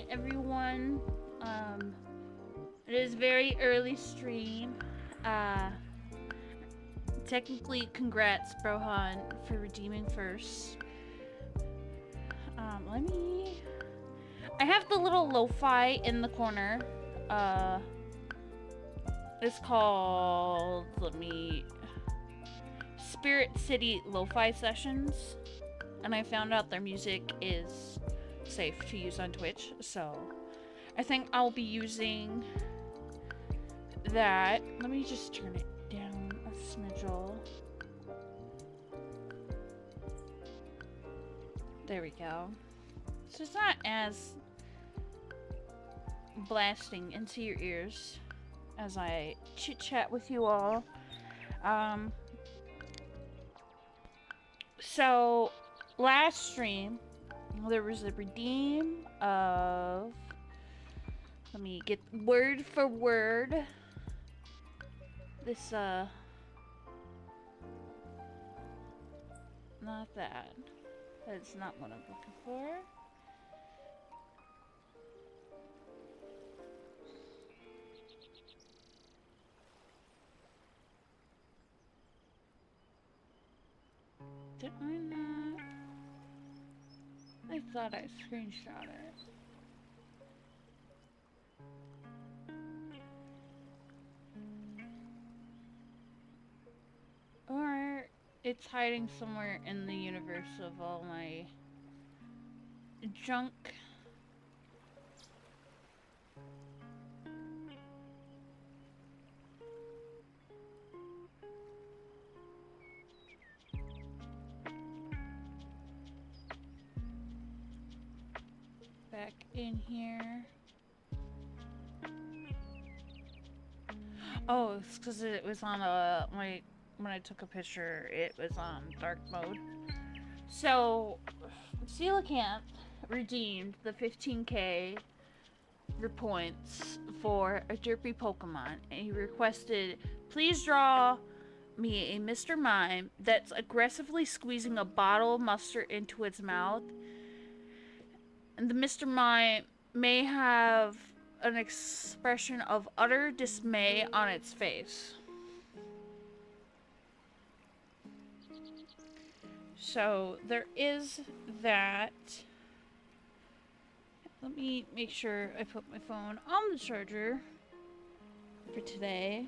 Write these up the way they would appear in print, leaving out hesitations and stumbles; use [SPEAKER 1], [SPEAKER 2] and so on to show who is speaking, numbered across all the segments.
[SPEAKER 1] morning, everyone. It is very early stream. Technically, congrats, Brohan, for redeeming first. I have the little lo-fi in the corner. It's called, Spirit City Lo-Fi Sessions. And I found out their music is safe to use on Twitch, so I think I'll be using that. Let me just turn it down a smidgel. There we go. So it's not as blasting into your ears as I chit-chat with you all. So last stream there was a redeem of, let me get word for word this not that. That's not what I'm looking for. Did I not? I thought I screenshot it. Or it's hiding somewhere in the universe of all my junk. Back in here. Oh, it's because it was on when I took a picture, it was on dark mode. So, Coelacanth redeemed the 15k points for a derpy Pokemon, and he requested, please draw me a Mr. Mime that's aggressively squeezing a bottle of mustard into its mouth. And the Mr. Mime may have an expression of utter dismay on its face. So there is that. Let me make sure I put my phone on the charger for today.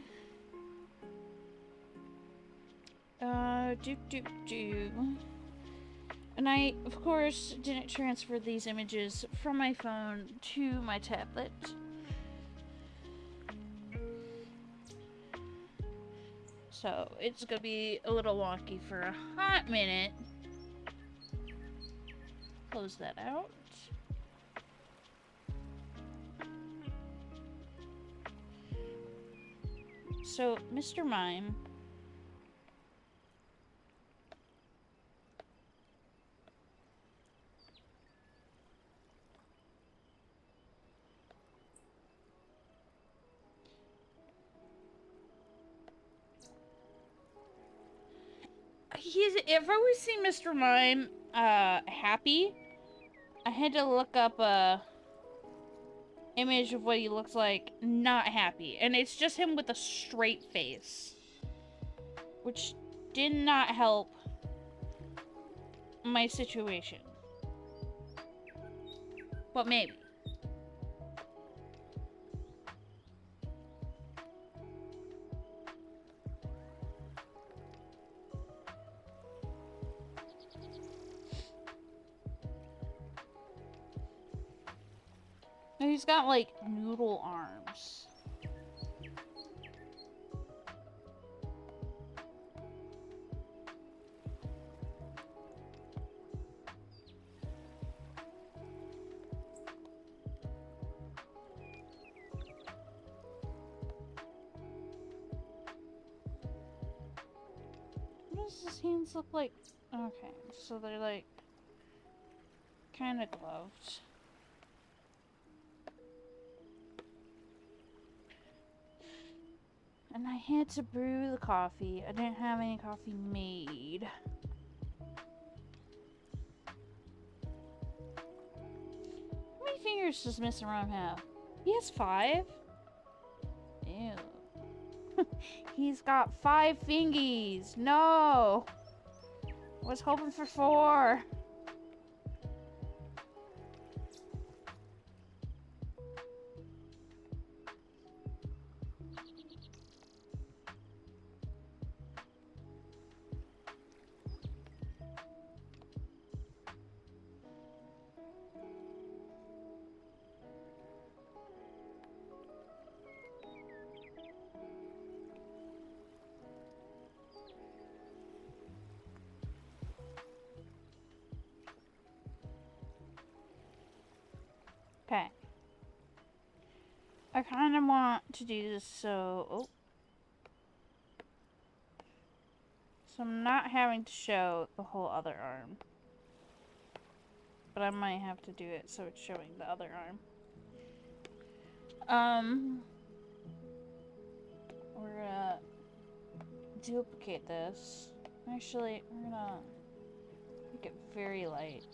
[SPEAKER 1] And I, of course, didn't transfer these images from my phone to my tablet. So it's gonna be a little wonky for a hot minute. Close that out. So, Mr. Mime. I've always seen Mr. Mime happy. I had to look up a image of what he looks like not happy, and it's just him with a straight face, which did not help my situation. But maybe. He's got, like, noodle arms. What does his hands look like? Okay, so they're, like, kind of gloved. And I had to brew the coffee. I didn't have any coffee made. Let me fingers does Mr. Mime have? He has 5? Ew. He's got 5 fingies. No! I was hoping for 4. Okay. I kind of want to do this so... Oh. So I'm not having to show the whole other arm. But I might have to do it so it's showing the other arm. We're gonna duplicate this. Actually, we're gonna make it very light.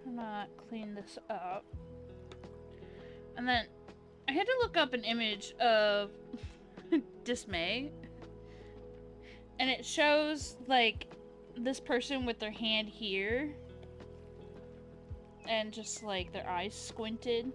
[SPEAKER 1] I'm gonna clean this up. And then I had to look up an image of Dismay. And it shows like this person with their hand here. And just like their eyes squinted.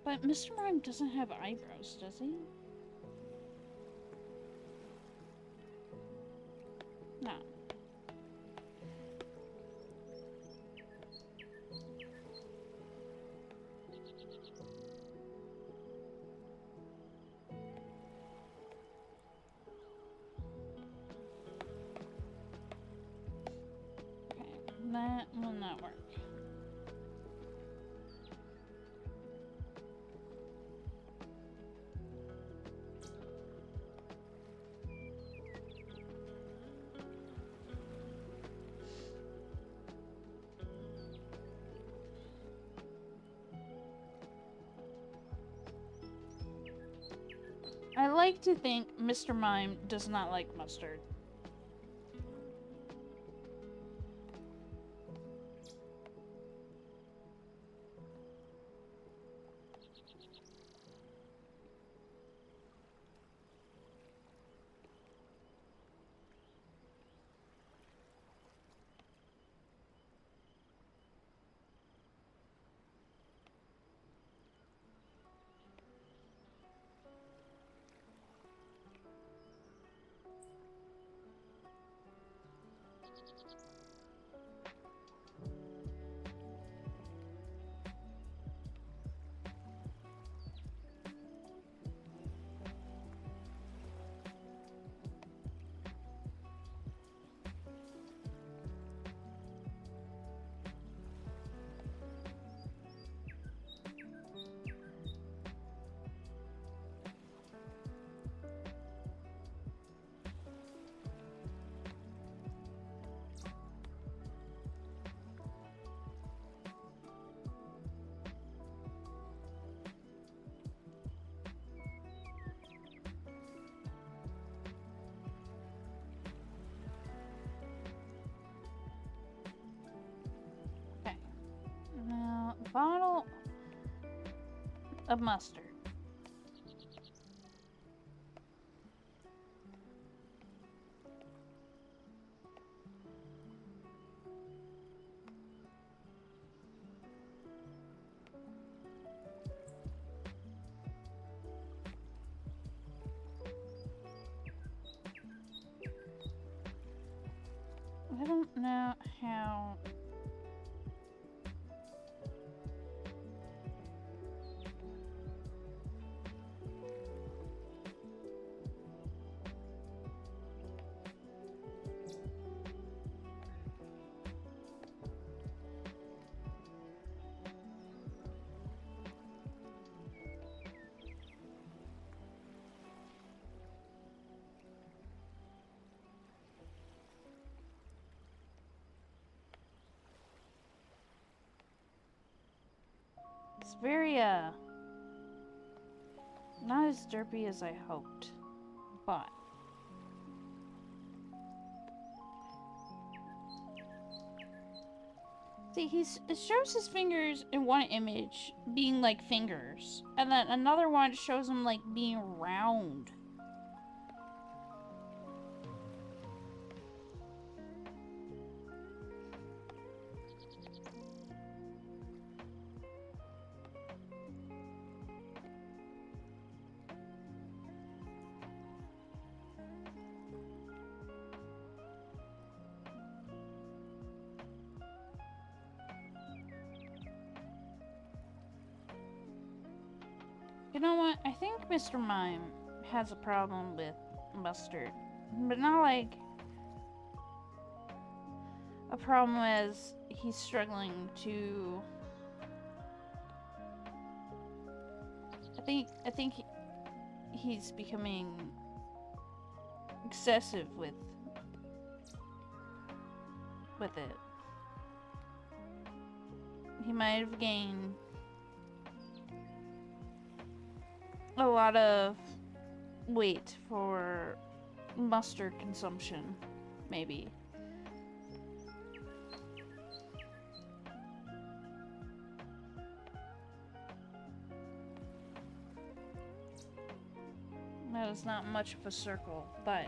[SPEAKER 1] But Mr. Mime doesn't have eyebrows, does he? No. Okay, that will not work. I like to think Mr. Mime does not like mustard. Now, a bottle of mustard. I don't know how... very, not as derpy as I hoped, but see, it shows his fingers in one image being like fingers, and then another one shows him like being round. You know what? I think Mr. Mime has a problem with mustard. But not like a problem as he's struggling to... I think he's becoming excessive with it. He might have gained a lot of weight for mustard consumption, maybe. That is not much of a circle, but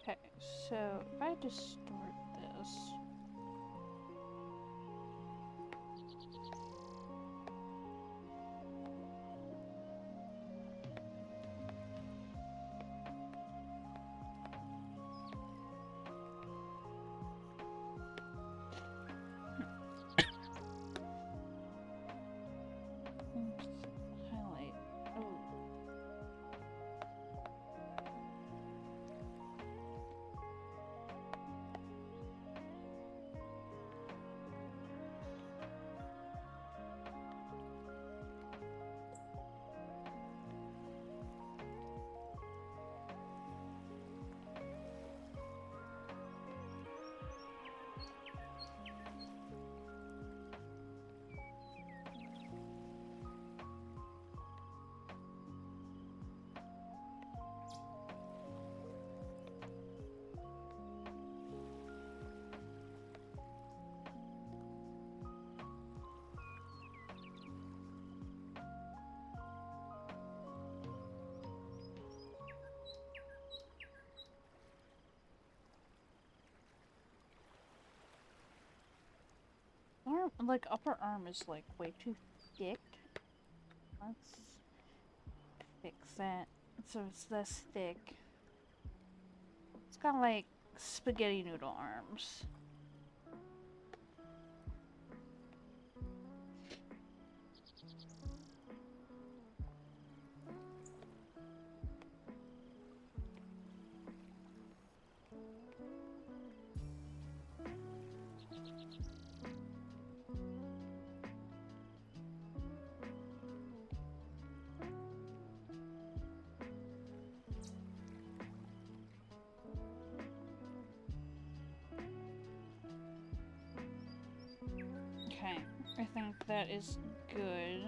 [SPEAKER 1] okay, so if I distort this, highlight. Oh. Like upper arm is like way too thick. Let's fix that so it's less thick. It's got like spaghetti noodle arms. Okay, I think that is good.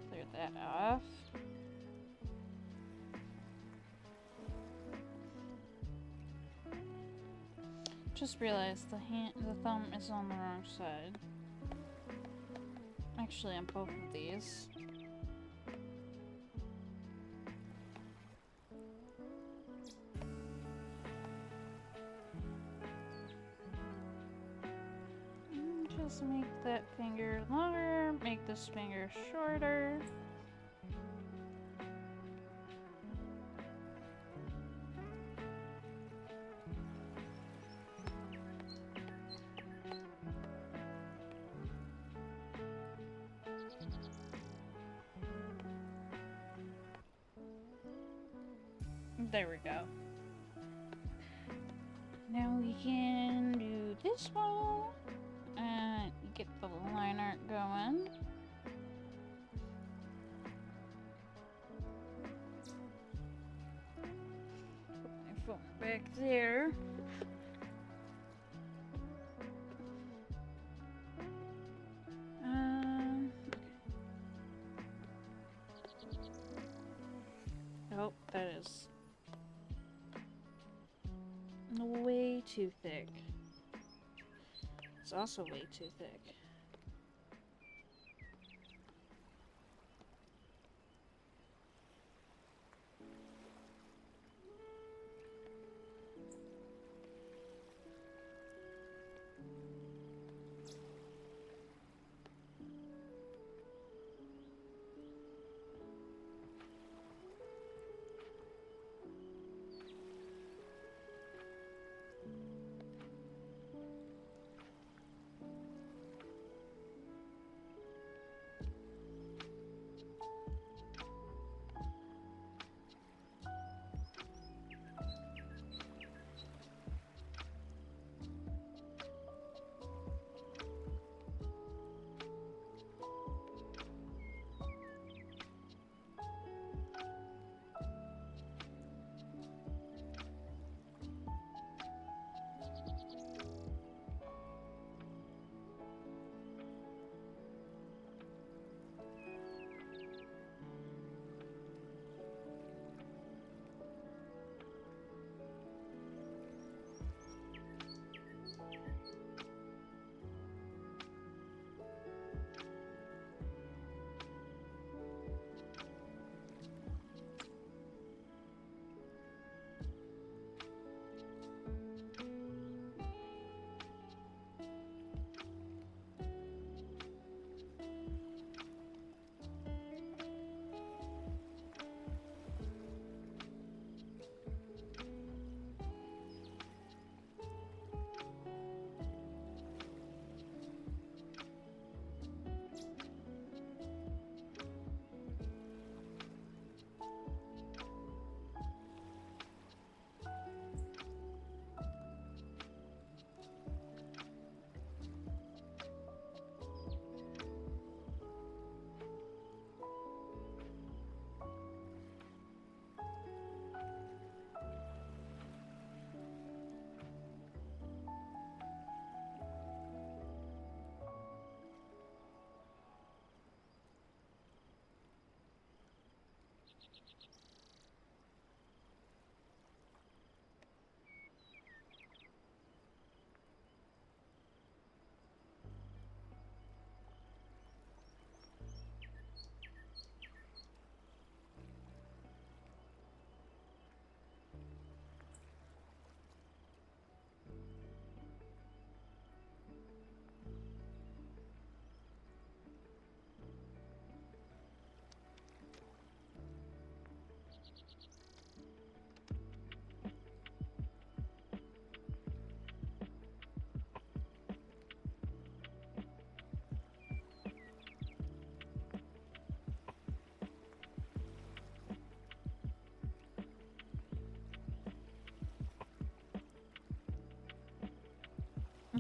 [SPEAKER 1] Clear that off. Just realized the thumb is on the wrong side. Actually, on both of these. Just make that finger longer, make this finger shorter. There we go. Now we can do this one and get the line art going. Put my phone back there. Oh, that is way too thick. It's also way too thick.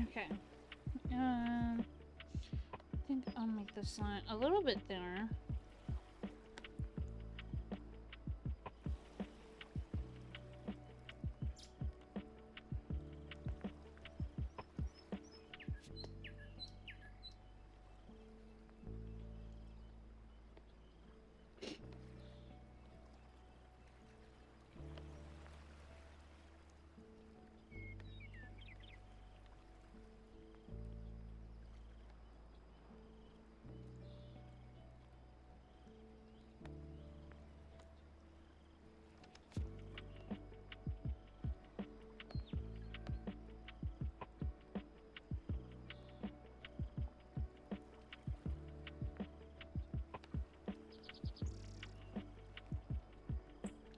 [SPEAKER 1] Okay. I think I'll make this line a little bit thinner.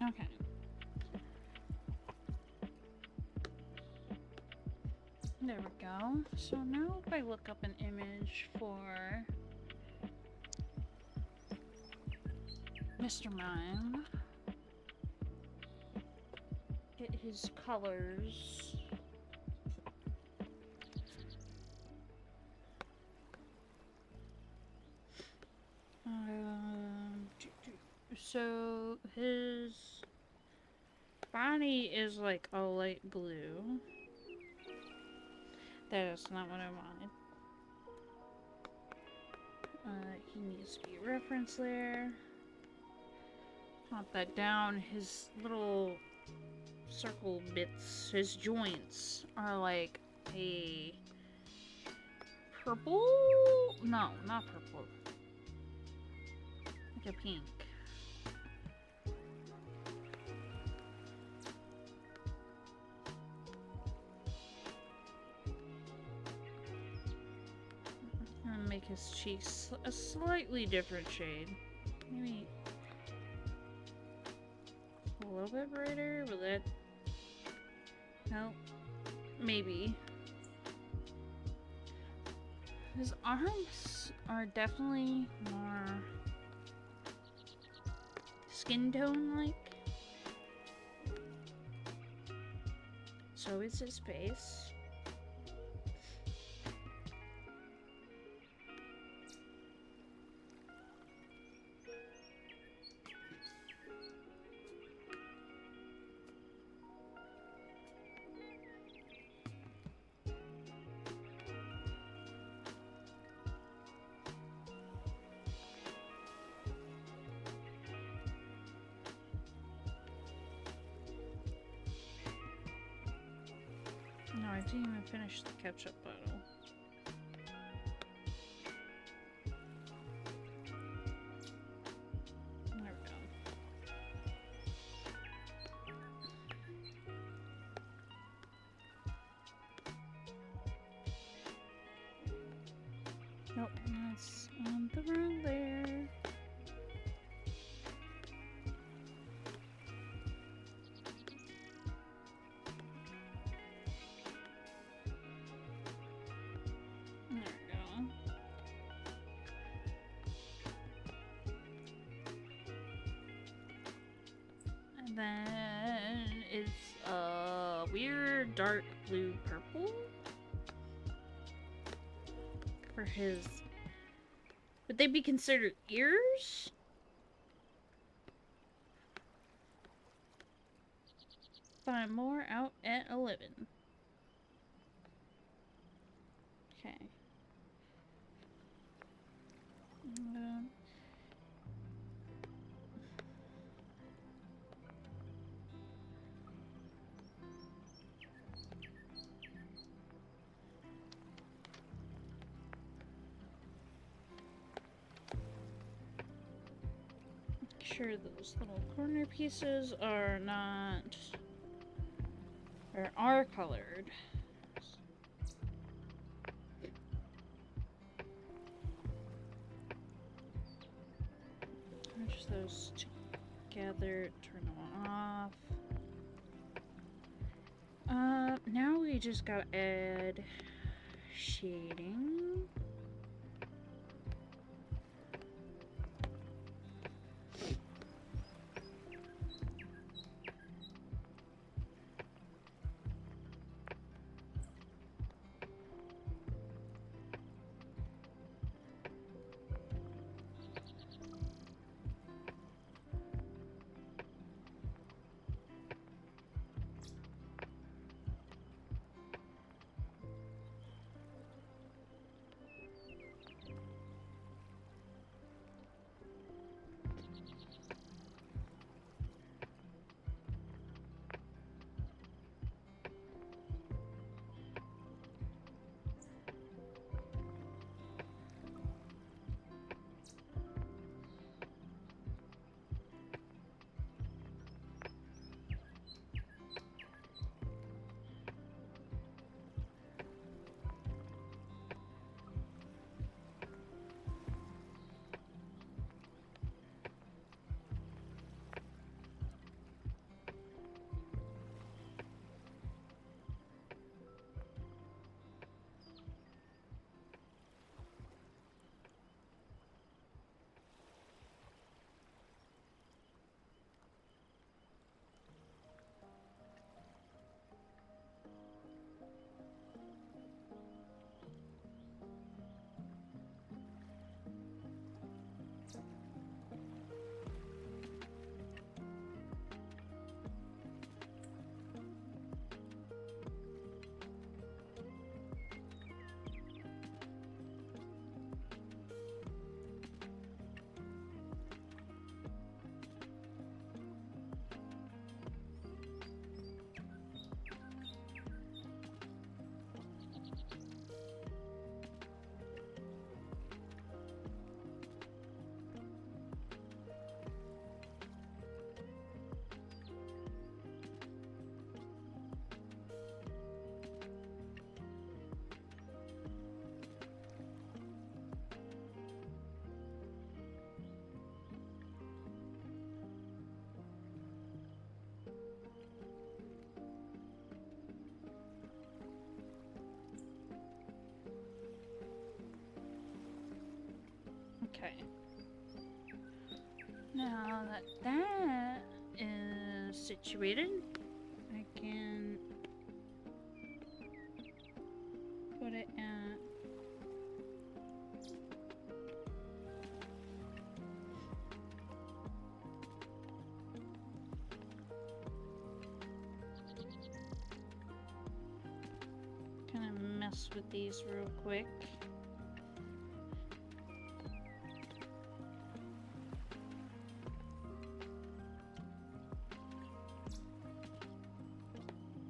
[SPEAKER 1] Okay. There we go. So now if I look up an image for Mr. Mime. get his colors. So his body is like a light blue. That is not what I wanted. He needs to be referenced there. Pop that down. His little circle bits, his joints are like a purple? No, not purple. Like a pink. I'm gonna make his cheeks a slightly different shade. Maybe a little bit brighter. Will that help? Maybe. His arms are definitely more skin tone like. So is his face. No, I didn't even finish the ketchup bottle. There we go. Nope, that's on the wrong layer. There we go. And then it's a weird dark blue purple for his. Would they be considered ears? Find more out at 11. Okay. Make sure those little corner pieces are not, or are colored. Merge those together, turn them off. Now we just gotta add shading. Okay. Now that that is situated, I can put it at kind of mess with these real quick.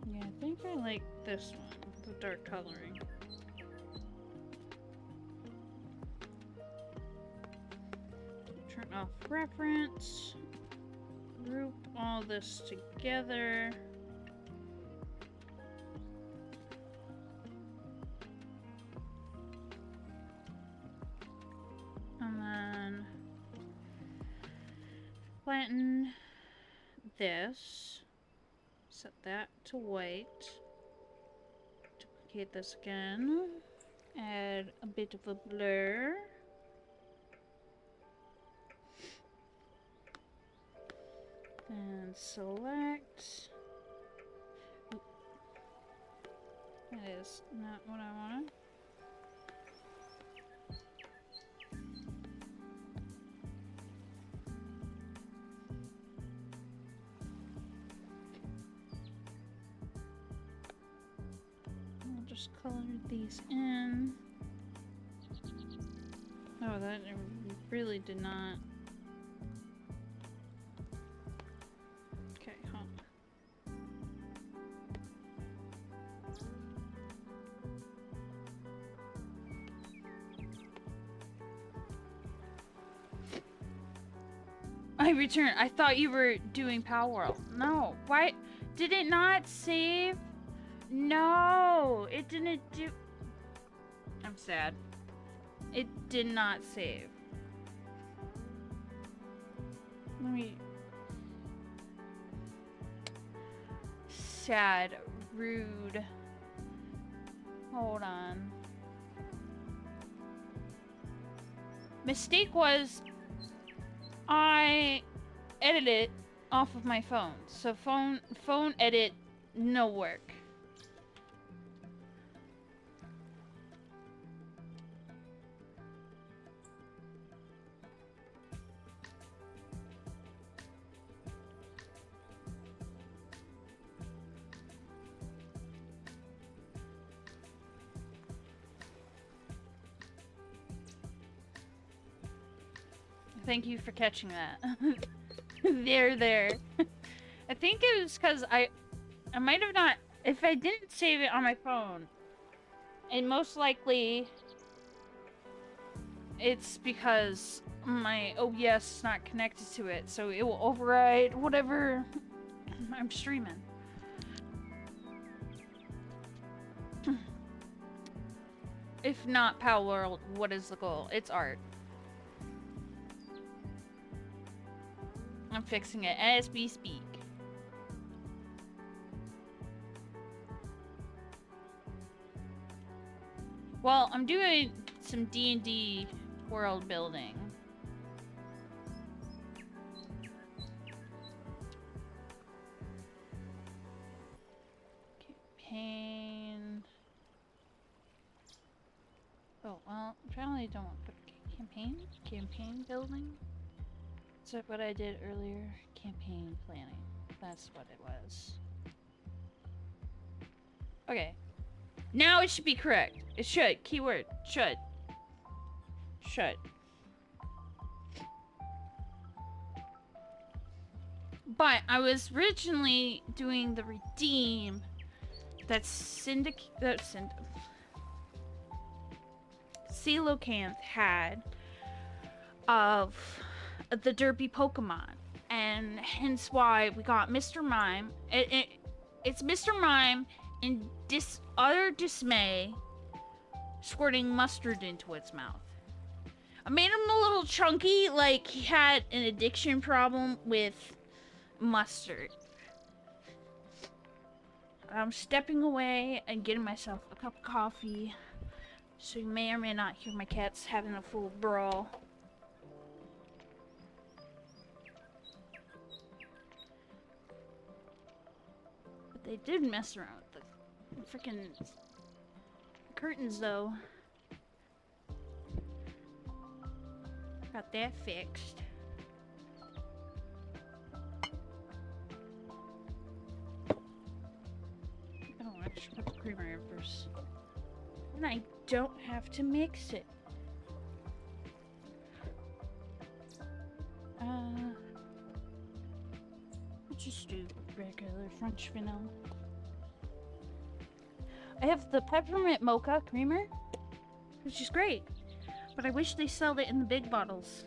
[SPEAKER 1] Yeah, I think I like this one, the dark coloring. Turn off reference, group all this together. And then flatten this, set that to white, duplicate this again, add a bit of a blur. And select. Oop. That is not what I wanted. I'll just color these in. Oh, that really did not. I returned. I thought you were doing Power World. No. Why? Did it not save? No. It didn't do... I'm sad. It did not save. Let me... Sad. Rude. Hold on. Mistake was... I edit it off of my phone. So phone edit, no work. Thank you for catching that. there. I think it was because I might have not... If I didn't save it on my phone, and most likely it's because my OBS is not connected to it, so it will override whatever I'm streaming. If not Power World, what is the goal? It's art. I'm fixing it as we speak. Well, I'm doing some D&D world building. Campaign. Oh, well, apparently don't put campaign building. Is that what I did earlier? Campaign planning. That's what it was. Okay. Now it should be correct. It should. Keyword. Should. Should. But I was originally doing the redeem that Coelacanth had of the derpy Pokemon, and hence why we got Mr. Mime. It's Mr. Mime and utter dismay squirting mustard into its mouth. I made him a little chunky, like he had an addiction problem with mustard. I'm stepping away and getting myself a cup of coffee, so you may or may not hear my cats having a full brawl. They did mess around with the freaking curtains, though. Got that fixed. Oh, I should put the creamer in first. And I don't have to mix it. Let's just do regular French vanilla. I have the peppermint mocha creamer, which is great, but I wish they sold it in the big bottles,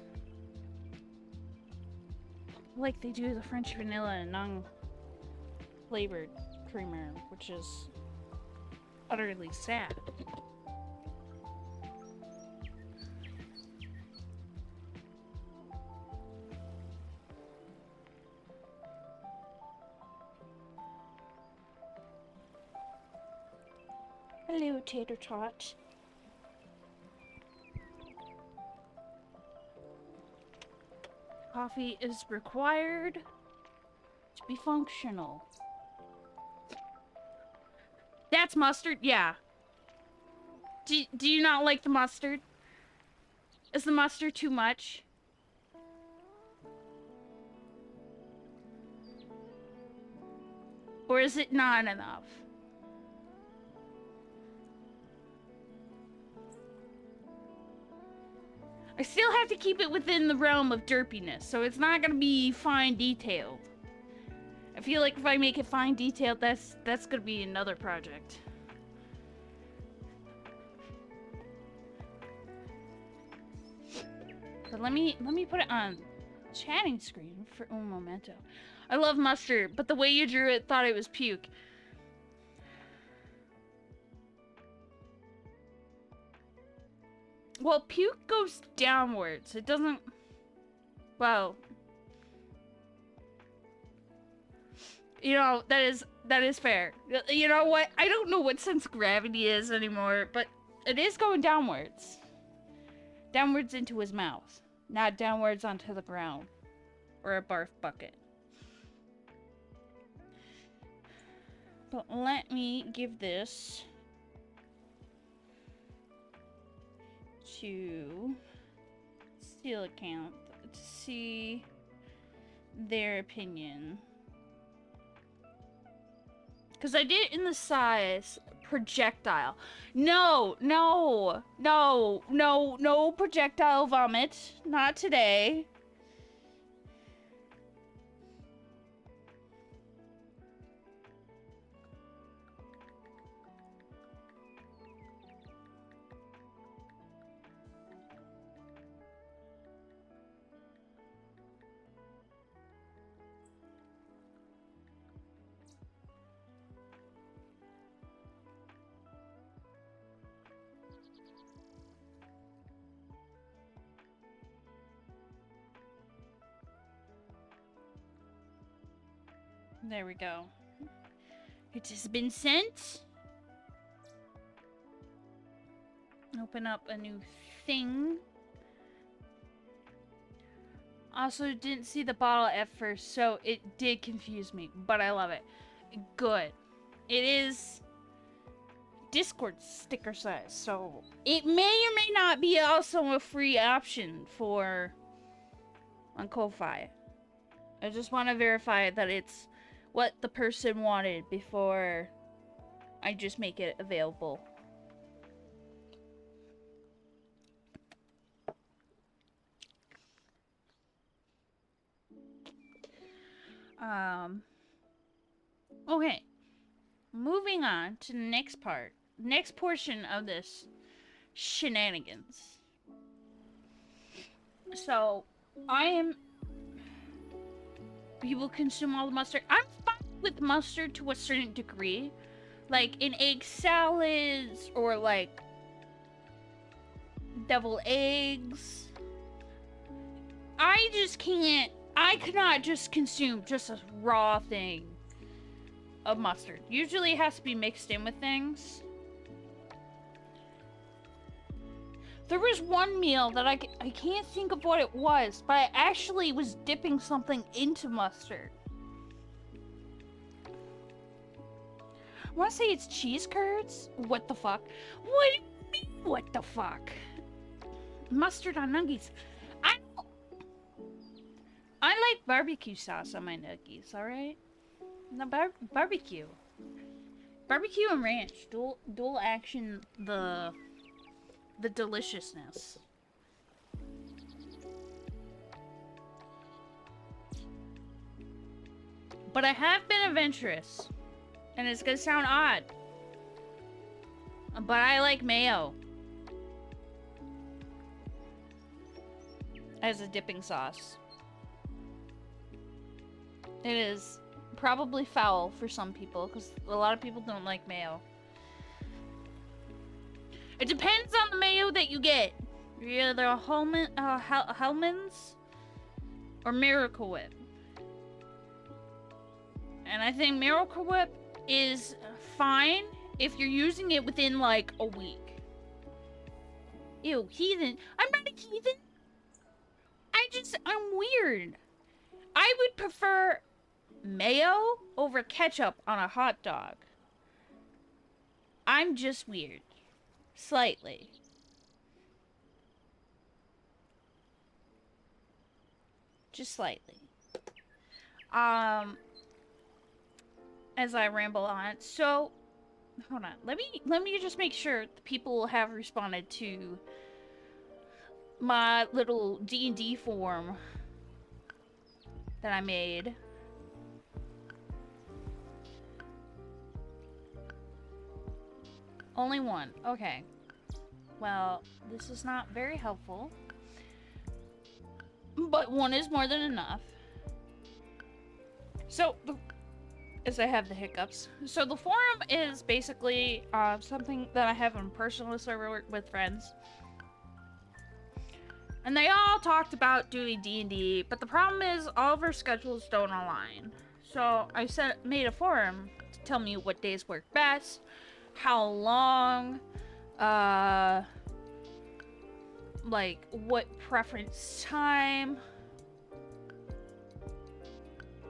[SPEAKER 1] like they do the French vanilla and non-flavored creamer, which is utterly sad. Hello, tater tot. Coffee is required to be functional. That's mustard? Yeah. Do you not like the mustard? Is the mustard too much? Or is it not enough? I still have to keep it within the realm of derpiness, so it's not gonna be fine detailed. I feel like if I make it fine detailed, that's gonna be another project. But let me put it on chatting screen for un momento. I love mustard, but the way you drew it, thought it was puke. Well, puke goes downwards. It doesn't... Well... You know, that is fair. You know what? I don't know what sense gravity is anymore, but it is going downwards. Downwards into his mouth. Not downwards onto the ground. Or a barf bucket. But let me give this... to Steal Account to see their opinion. Because I did it in the size projectile. No projectile vomit. Not today. There we go. It has been sent. Open up a new thing. Also didn't see the bottle at first, so it did confuse me, but I love it. Good. It is Discord sticker size, so it may or may not be also a free option for on Ko-Fi. I just want to verify that it's what the person wanted before I just make it available. Okay. Moving on to the next part. Next portion of this shenanigans. So, people consume all the mustard. I'm fine with mustard to a certain degree. Like in egg salads or like deviled eggs. I could not just consume just a raw thing of mustard. Usually it has to be mixed in with things. There was one meal that I can't think of what it was, but I actually was dipping something into mustard. want to say it's cheese curds. What the fuck? What do you mean, what the fuck? Mustard on nuggies. I like barbecue sauce on my nuggies, alright? No, barbecue. Barbecue and ranch. Dual action the deliciousness. But I have been adventurous. And it's gonna sound odd. But I like mayo. As a dipping sauce. It is probably foul for some people, because a lot of people don't like mayo. It depends on the mayo that you get. You're either Hellmann's or Miracle Whip. And I think Miracle Whip is fine if you're using it within like a week. Ew, heathen. I'm not a heathen. I'm weird. I would prefer mayo over ketchup on a hot dog. I'm just weird. Slightly. Just slightly. As I ramble on. So, hold on. Let me just make sure the people have responded to my little D&D form that I made. Only one. Okay. Well, this is not very helpful. But one is more than enough. So, as I have the hiccups. So the forum is basically something that I have on a personal server with friends. And they all talked about doing D&D, but the problem is all of our schedules don't align. So I made a forum to tell me what days work best, how long, like what preference time,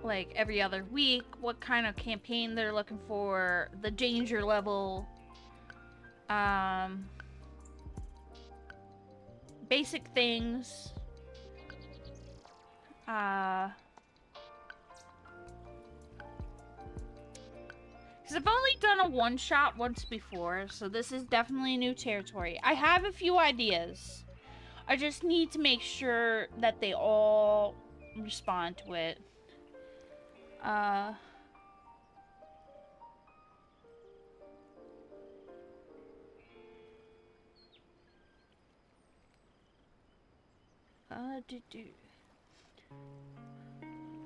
[SPEAKER 1] like every other week, what kind of campaign they're looking for, the danger level, basic things, because I've only done a one-shot once before, so this is definitely new territory. I have a few ideas. I just need to make sure that they all respond to it.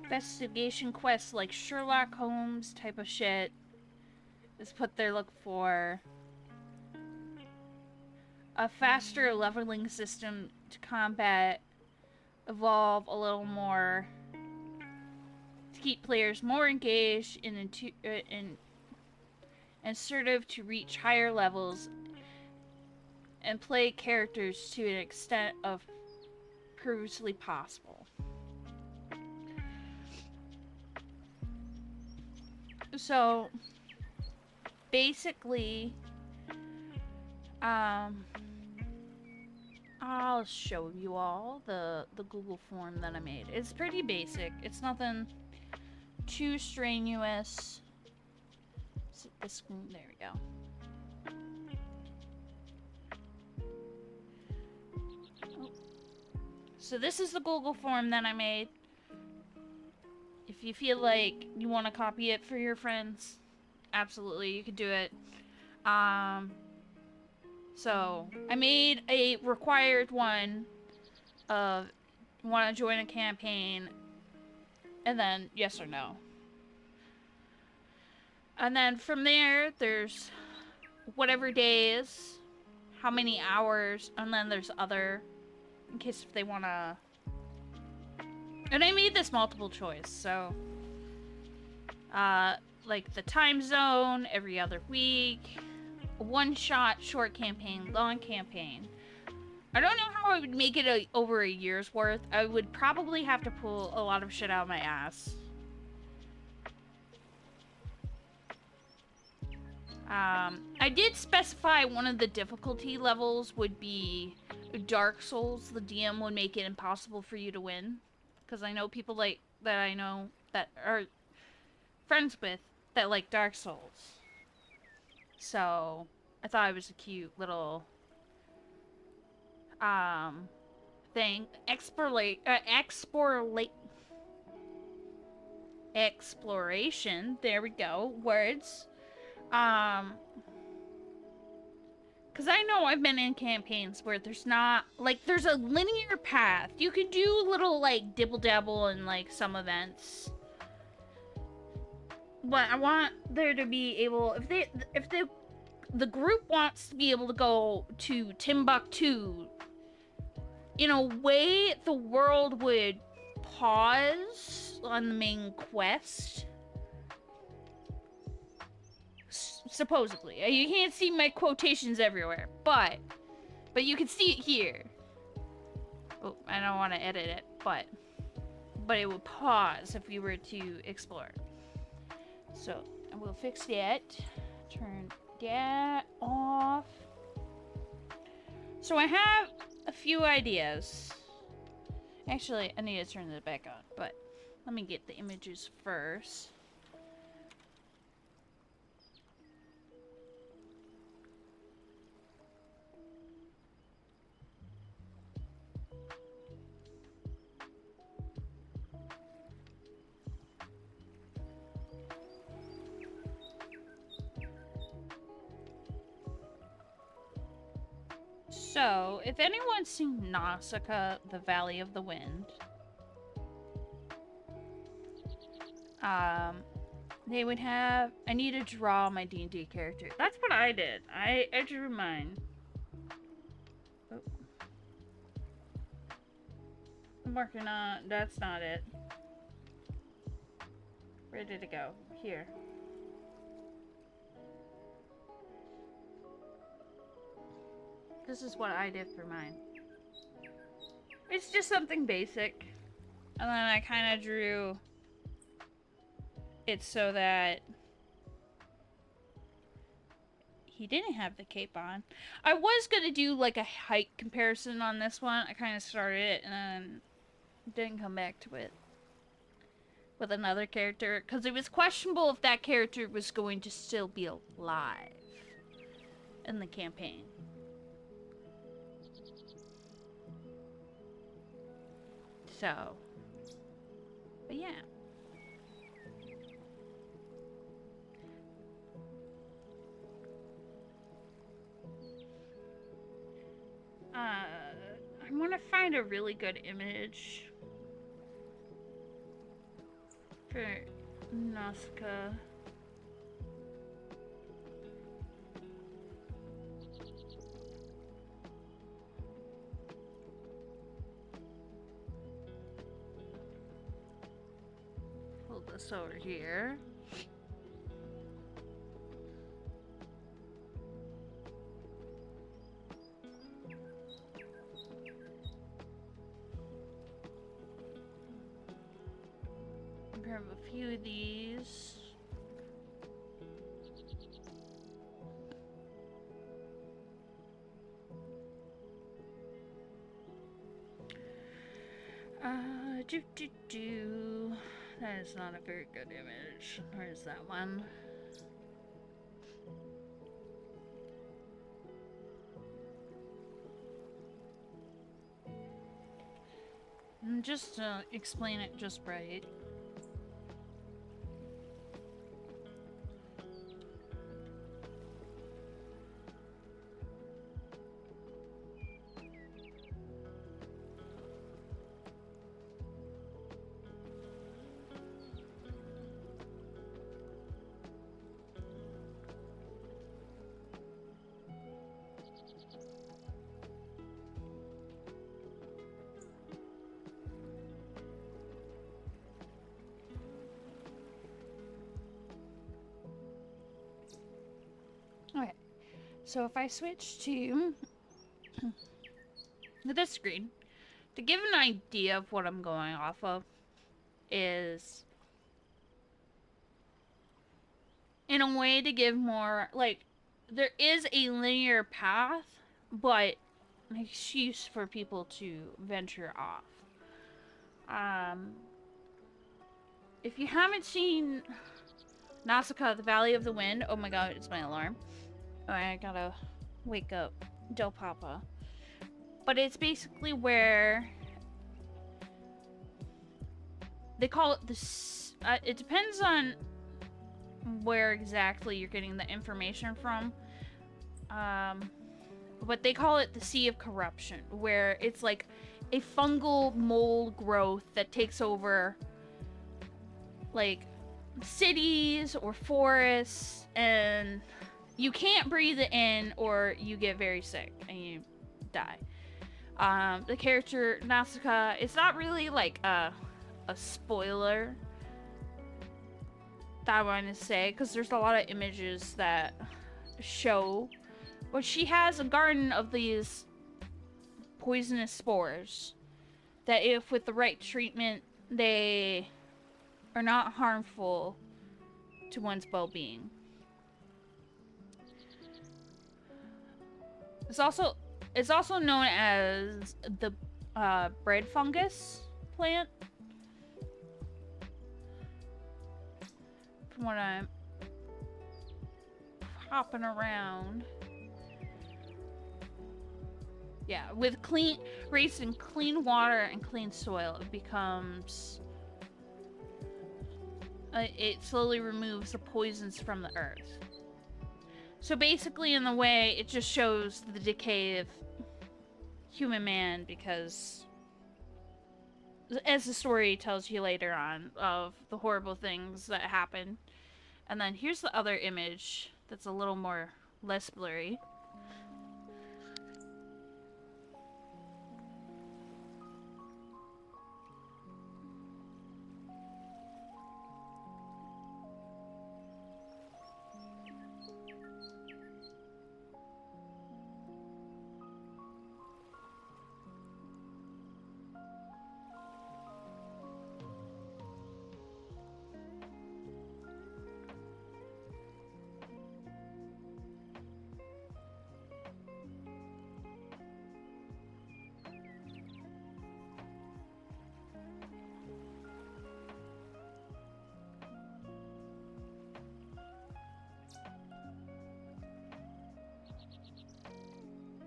[SPEAKER 1] Investigation quests like Sherlock Holmes type of shit is what they're looking for. A faster leveling system to combat, evolve a little more, to keep players more engaged and assertive to reach higher levels, and play characters to an extent of previously possible. So basically, I'll show you all the Google form that I made. It's pretty basic. It's nothing too strenuous. This screen, there we go. Oh. So this is the Google form that I made. If you feel like you want to copy it for your friends, absolutely, you could do it. So I made a required one of want to join a campaign, and then yes or no. And then from there, there's whatever days, how many hours, and then there's other, in case if they want to. And I made this multiple choice, so like the time zone, every other week, one shot, short campaign, long campaign. I don't know how I would make it over a year's worth. I would probably have to pull a lot of shit out of my ass. I did specify one of the difficulty levels would be Dark Souls. The DM would make it impossible for you to win. Because I know people like that I know that are friends with that like Dark Souls. So I thought it was a cute little thing. Exploration. There we go. Words. Because I know I've been in campaigns where there's not, like, there's a linear path. You can do little, like, dibble-dabble in, like, some events. But I want there to be able, if the group wants to be able to go to Timbuktu, in a way, the world would pause on the main quest. Supposedly. You can't see my quotations everywhere, but you can see it here. Oh, I don't want to edit it, but it would pause if we were to explore. So, we'll fix that. Turn that off. So I have a few ideas. Actually, I need to turn this back on, but let me get the images first. So, if anyone's seen Nausicaa, the Valley of the Wind, they would have... I need to draw my D&D character. That's what I did. I drew mine. Oh. I'm working on... That's not it. Where did it go? Here. This is what I did for mine. It's just something basic. And then I kind of drew it so that he didn't have the cape on. I was going to do like a height comparison on this one. I kind of started it and then didn't come back to it with another character. Because it was questionable if that character was going to still be alive in the campaign. So, but yeah. I want to find a really good image for Nausicaa. Hold this over here. Grab a few of these. That is not a very good image. Where's that one? Just to explain it just right. Okay, so if I switch to this screen, to give an idea of what I'm going off of, is in a way to give more, like, there is a linear path, but an excuse for people to venture off. If you haven't seen Nausicaa, the Valley of the Wind, oh my god, it's my alarm. Oh, I gotta wake up Del Papa. But it's basically where they call it this. It depends on where exactly you're getting the information from. But they call it the Sea of Corruption, where it's like a fungal mold growth that takes over like cities or forests, and you can't breathe it in or you get very sick and you die. The character Nausicaa, it's not really like a spoiler that I want to say, because there's a lot of images that show, but she has a garden of these poisonous spores that, if with the right treatment, they are not harmful to one's well-being. It's also known as the bread fungus plant, from what I'm hopping around. Yeah, with raised in clean water and clean soil, it becomes it slowly removes the poisons from the earth. So basically, in the way, it just shows the decay of human man, because as the story tells you later on of the horrible things that happen. And then here's the other image that's a little more less blurry.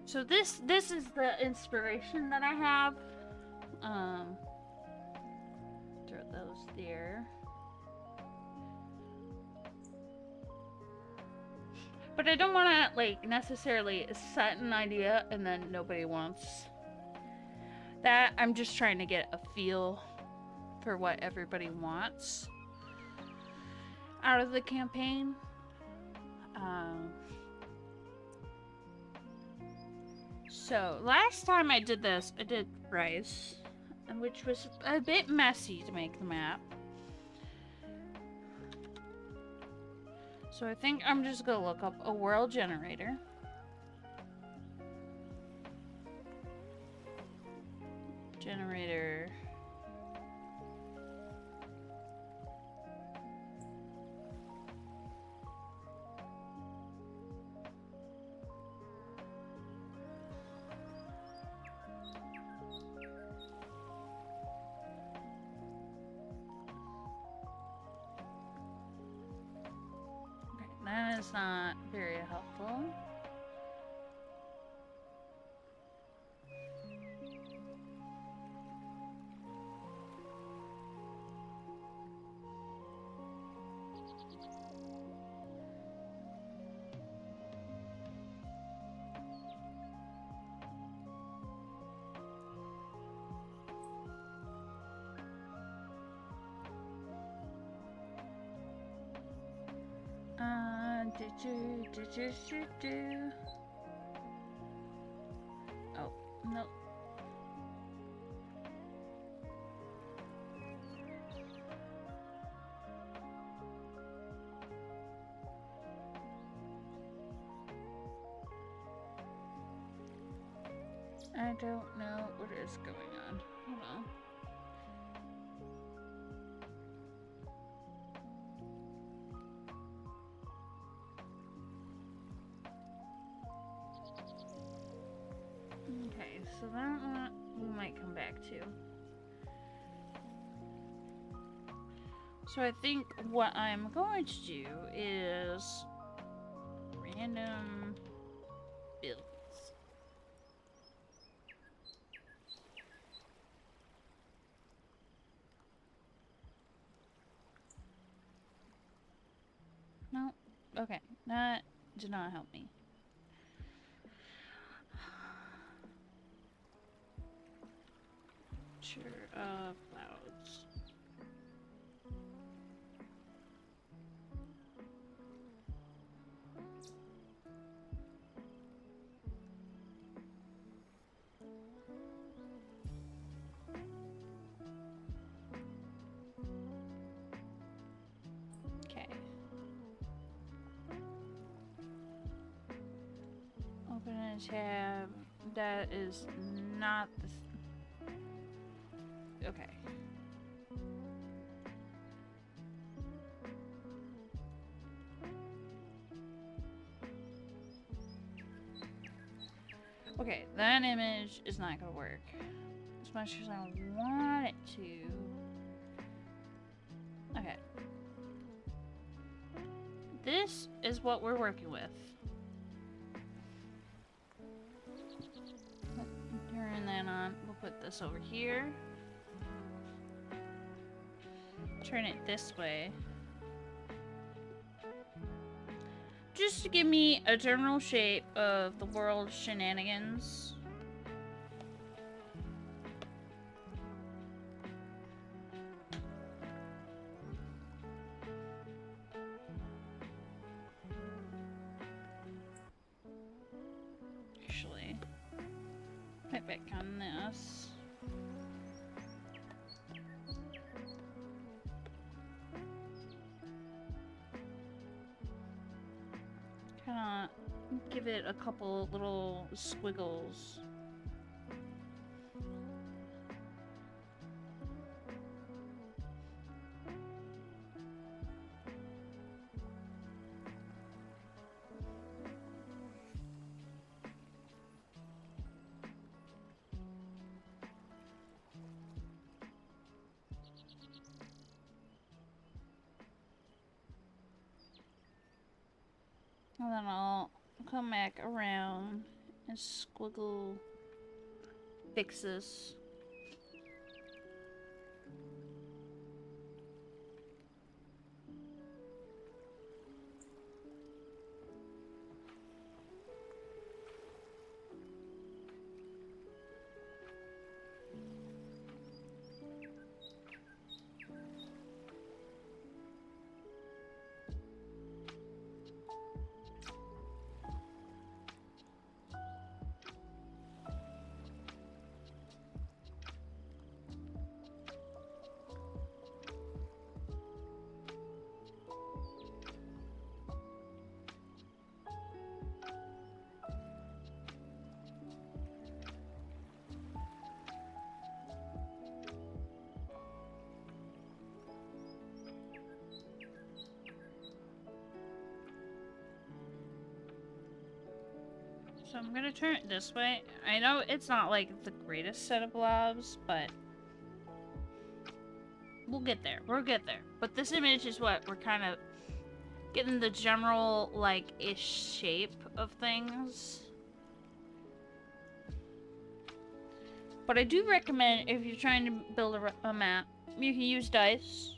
[SPEAKER 1] So this is the inspiration that I have. Throw those there. But I don't want to, like, necessarily set an idea and then nobody wants that. I'm just trying to get a feel for what everybody wants out of the campaign. So last time I did this, I did rice, which was a bit messy to make the map. So I think I'm just gonna look up a world generator. Generator. That is not very helpful. Oh, no. I don't know what is going on. Hold on. so that one we might come back to. So I think what I'm going to do is random builds. No, okay, that did not help me. Sure, clouds. Okay. Open a tab. That is not the... Okay. Okay, that image is not gonna work. As much as I want it to. Okay. This is what we're working with. Turn that on. We'll put this over here. Turn it this way. Just to give me a general shape of the world shenanigans. Actually, right back on this. Kinda give it a couple little squiggles. And then I'll come back around and squiggle fixes. So I'm gonna turn it this way. I know it's not like the greatest set of blobs, but we'll get there. We'll get there. But this image is what we're kind of getting the general, like, ish shape of things. But I do recommend, if you're trying to build a map, you can use dice.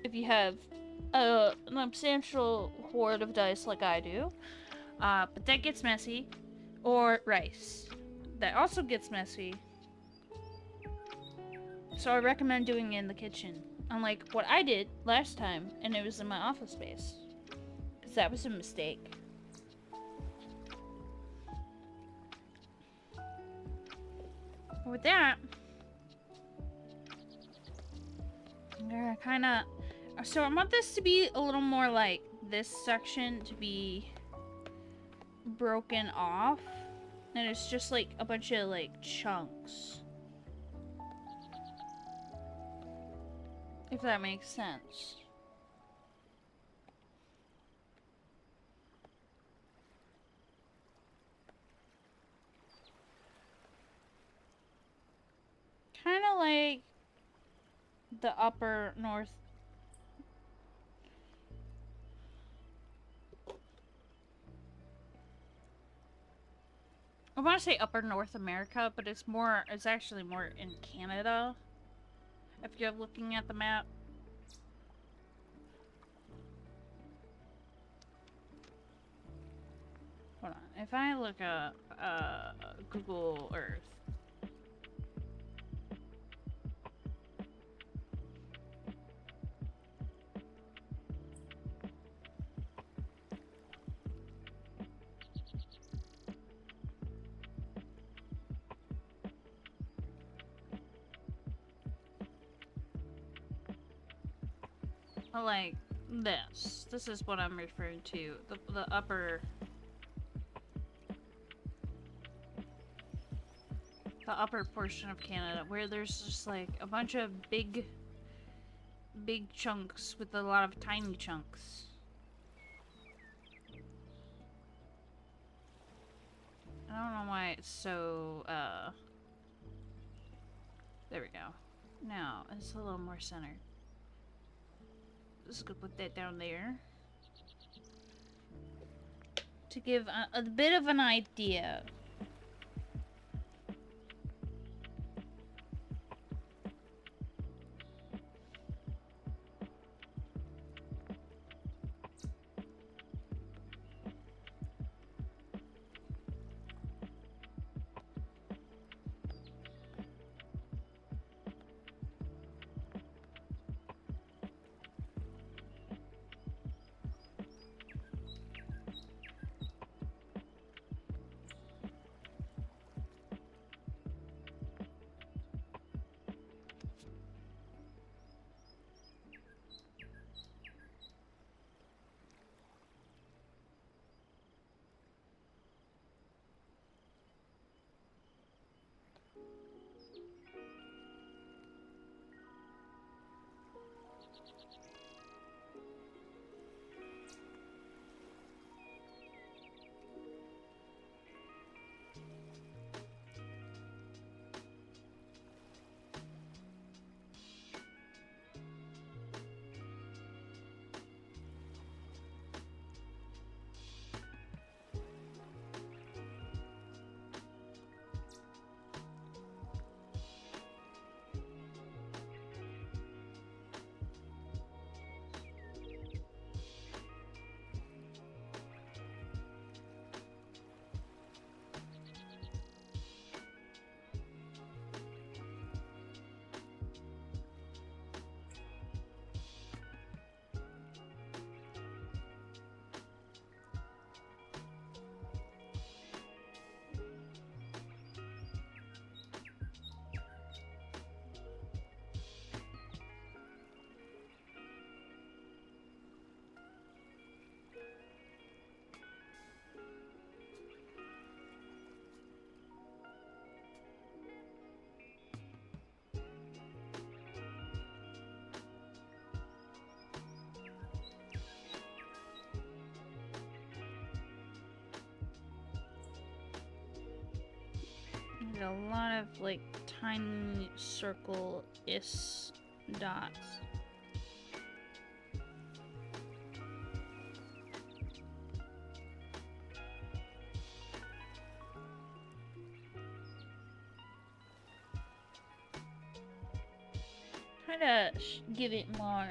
[SPEAKER 1] If you have an substantial hoard of dice like I do. But that gets messy. Or rice. That also gets messy. So I recommend doing it in the kitchen. Unlike what I did last time, and it was in my office space. Because that was a mistake. With that, I'm gonna kinda... So I want this to be a little more like this section to be broken off. And it's just like a bunch of like chunks. If that makes sense. the upper north. I want to say upper North America, but it's actually more in Canada. If you're looking at the map. Hold on. If I look up Google Earth. Like this. This is what I'm referring to. The upper portion of Canada where there's just like a bunch of big chunks with a lot of tiny chunks. I don't know why it's so there we go. Now it's a little more centered. Just gonna put that down there to give a bit of an idea. A lot of like tiny circle-ish dots. Try to give it more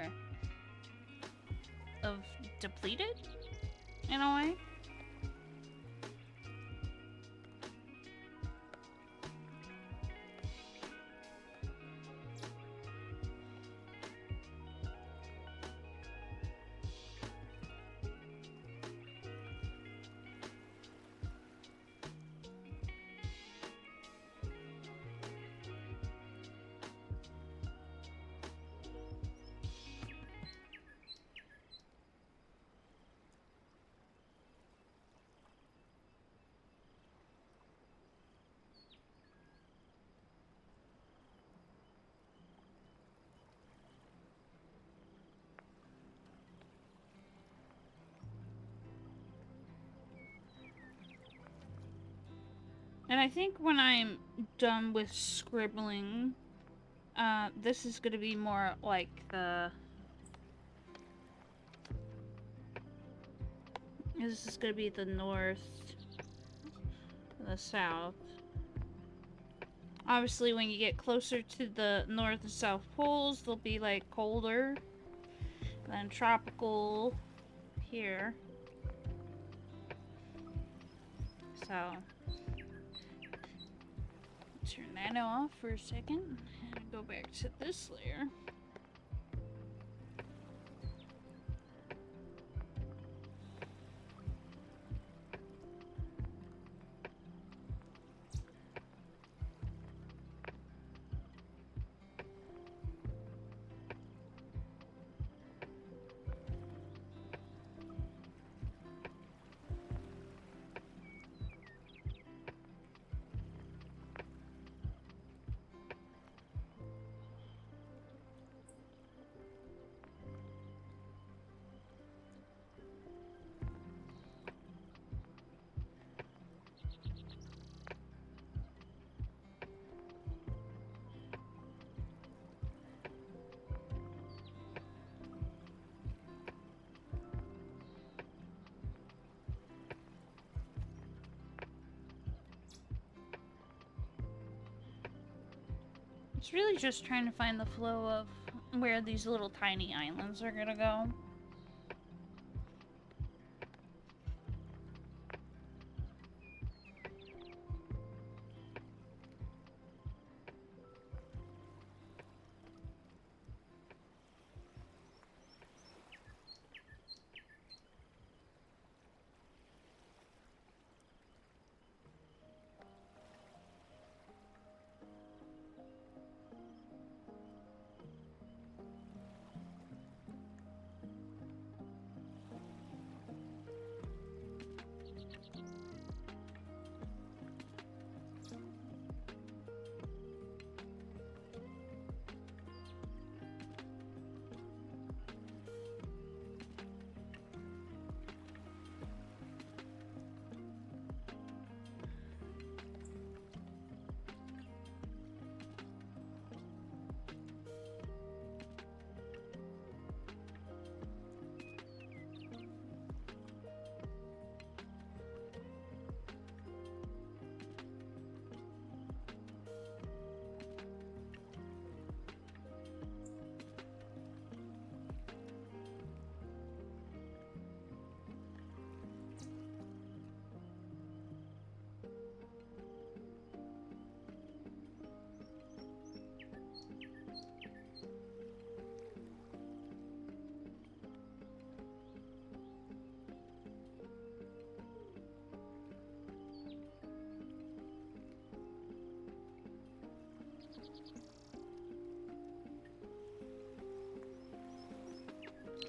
[SPEAKER 1] of depleted in a way. And I think when I'm done with scribbling, This is gonna be more like the... This is gonna be the north, the south. Obviously, when you get closer to the north and south poles, they'll be like colder than tropical here. So, turn that off for a second and go back to this layer. It's really just trying to find the flow of where these little tiny islands are gonna go.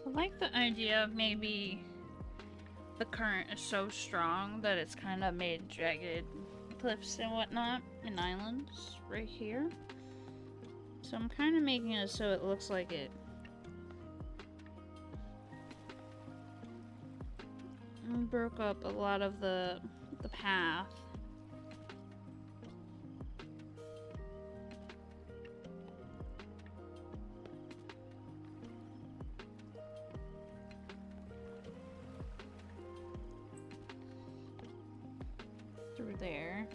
[SPEAKER 1] I like the idea of maybe the current is so strong that it's kind of made jagged cliffs and whatnot and islands right here. So I'm kind of making it so it looks like it broke up a lot of the path. Through there.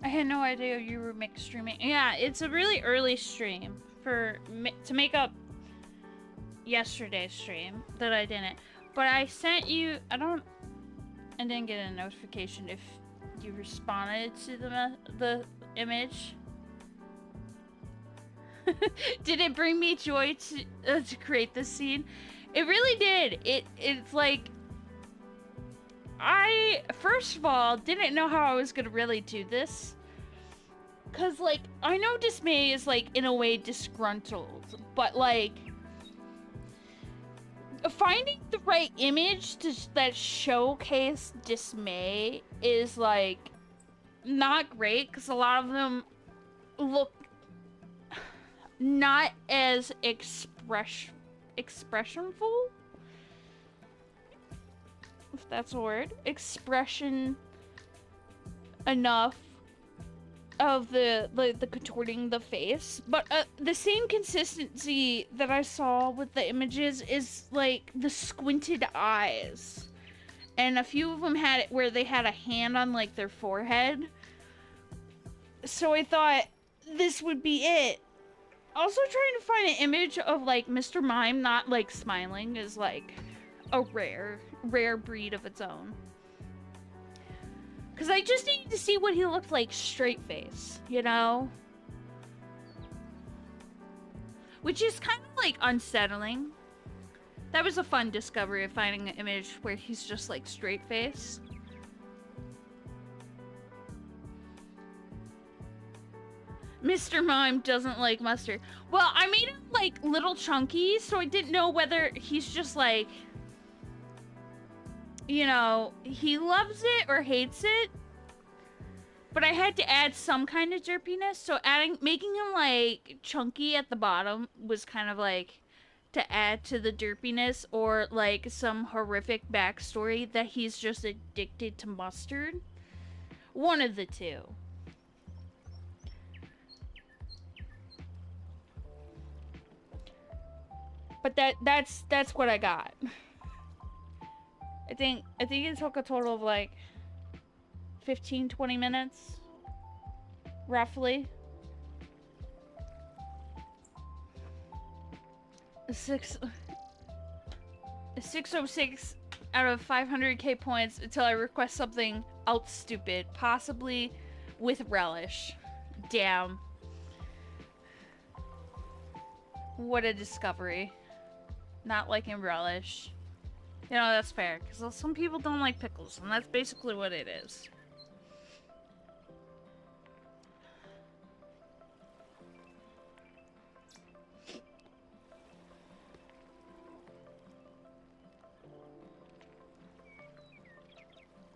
[SPEAKER 1] I had no idea you were mixed streaming. Yeah, it's a really early stream. to make up yesterday's stream that I didn't. But I sent you. I didn't get a notification if you responded to the image. Did it bring me joy to create this scene? It really did. It's like, I first of all didn't know how I was gonna really do this, cause like I know Dismay is like in a way disgruntled, but like finding the right image that showcase Dismay is like not great, because a lot of them look not as expressionful, if that's a word, expression enough of the contorting the face, but the same consistency that I saw with the images is like the squinted eyes, and a few of them had it where they had a hand on like their forehead, so I thought this would be it. Also, trying to find an image of like Mr. Mime not like smiling is like a rare breed of its own. Because I just needed to see what he looked like straight face, you know? Which is kind of like unsettling. That was a fun discovery of finding an image where he's just like straight face. Mr. Mime doesn't like mustard. Well, I made him like little chunky, so I didn't know whether he's just like, you know, he loves it or hates it. But I had to add some kind of derpiness, so making him like chunky at the bottom was kind of like to add to the derpiness, or like some horrific backstory that he's just addicted to mustard. One of the two. But that's what I got. I think it took a total of like 15-20 minutes, roughly. 606 out of 500k points until I request something else stupid, possibly with relish. Damn. What a discovery. Not liking relish. You know, that's fair, because some people don't like pickles, and that's basically what it is.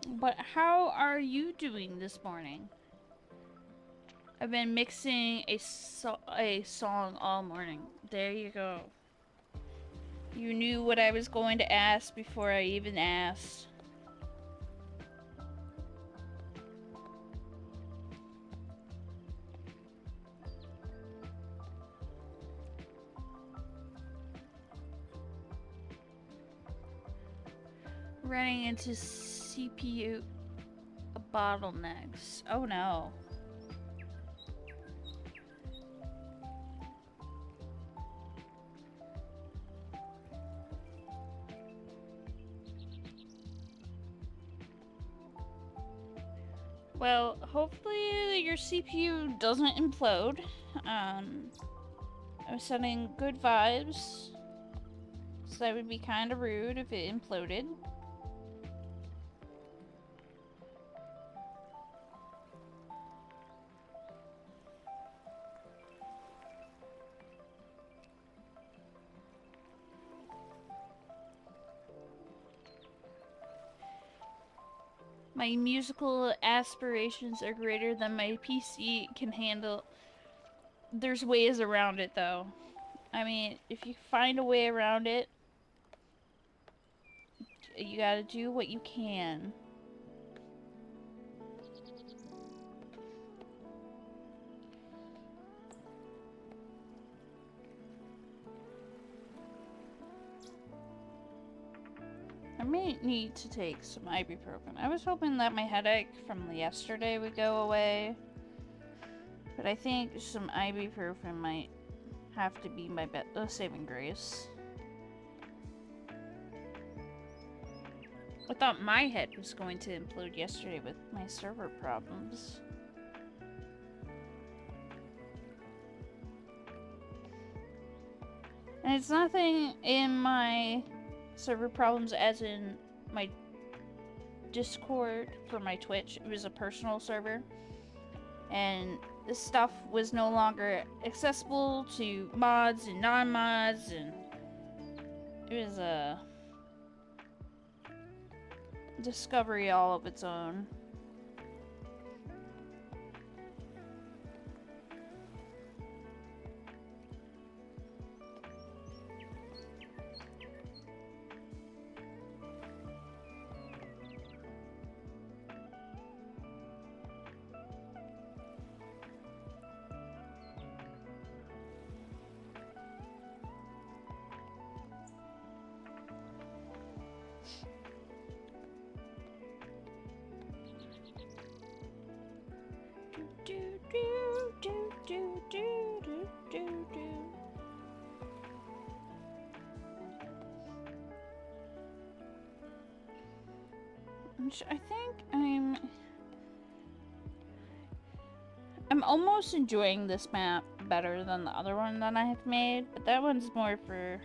[SPEAKER 1] But how are you doing this morning? I've been mixing a song all morning. There you go. You knew what I was going to ask before I even asked. Running into CPU bottlenecks. Oh no. Well, hopefully your CPU doesn't implode. I'm sending good vibes, so that would be kind of rude if it imploded. My musical aspirations are greater than my PC can handle. There's ways around it, though. I mean, if you find a way around it, you gotta do what you can. I may need to take some ibuprofen. I was hoping that my headache from yesterday would go away, but I think some ibuprofen might have to be my saving grace. I thought my head was going to implode yesterday with my server problems. And it's nothing in my server problems as in my Discord for my Twitch. It was a personal server. And this stuff was no longer accessible to mods and non-mods, and it was a discovery all of its own. I think I'm almost enjoying this map better than the other one that I have made, but that one's more for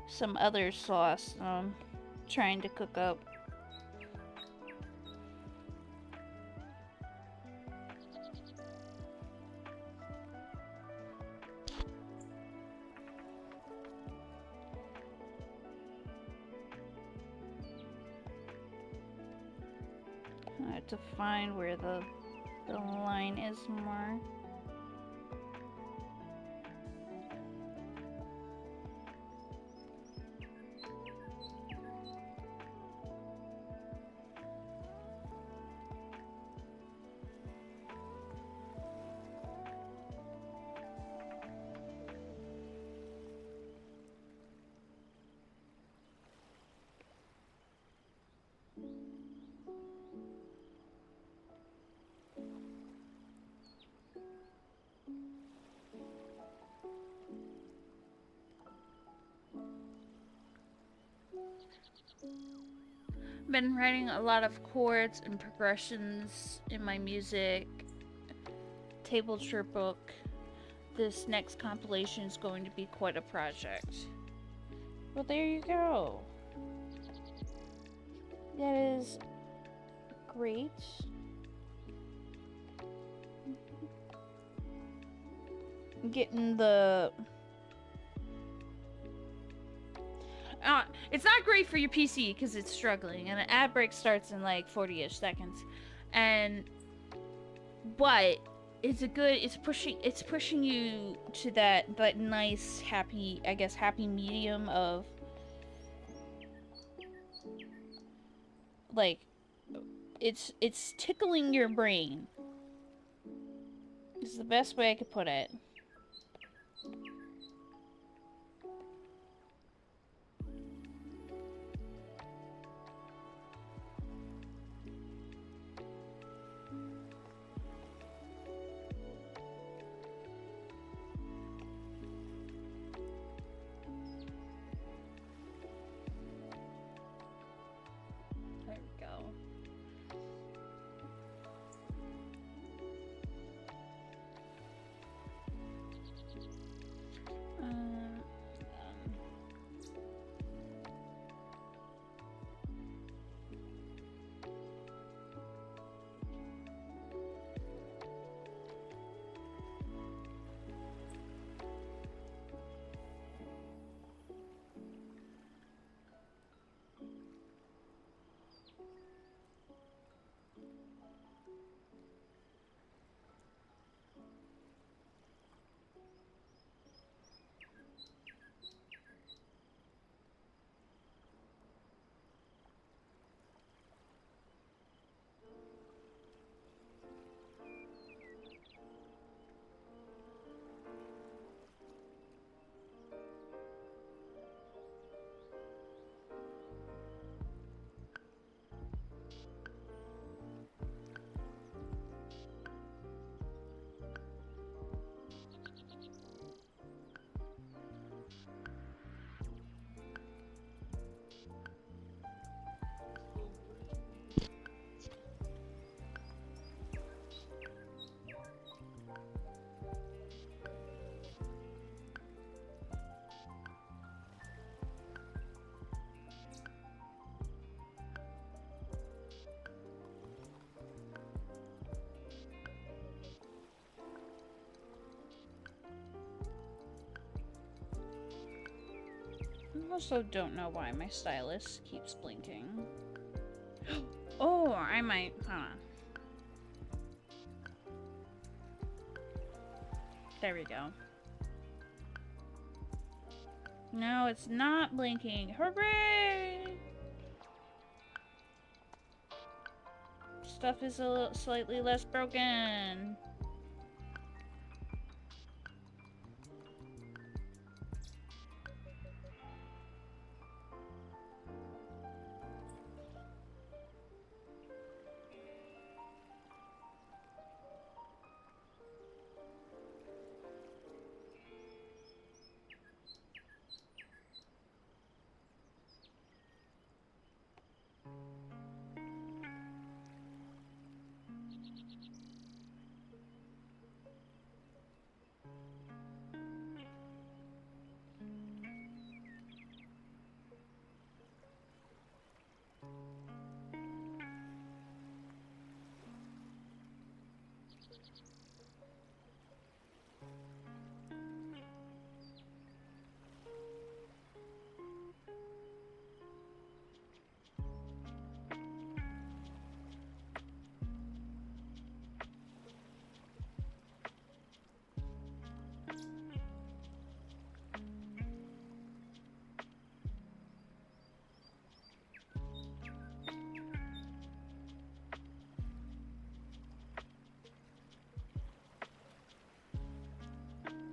[SPEAKER 1] some other sauce I'm trying to cook up. I have to find where the line is more. Been writing a lot of chords and progressions in my music tablature book. This next compilation is going to be quite a project. Well, there you go. That is great. Getting the it's not great for your PC because it's struggling, and an ad break starts in like 40-ish seconds, but it's pushing you to that nice happy medium of like it's tickling your brain. It's the best way I could put it. Also don't know why my stylus keeps blinking. Oh, I might, hold on. There we go. No, it's not blinking. Hooray! Stuff is a little slightly less broken.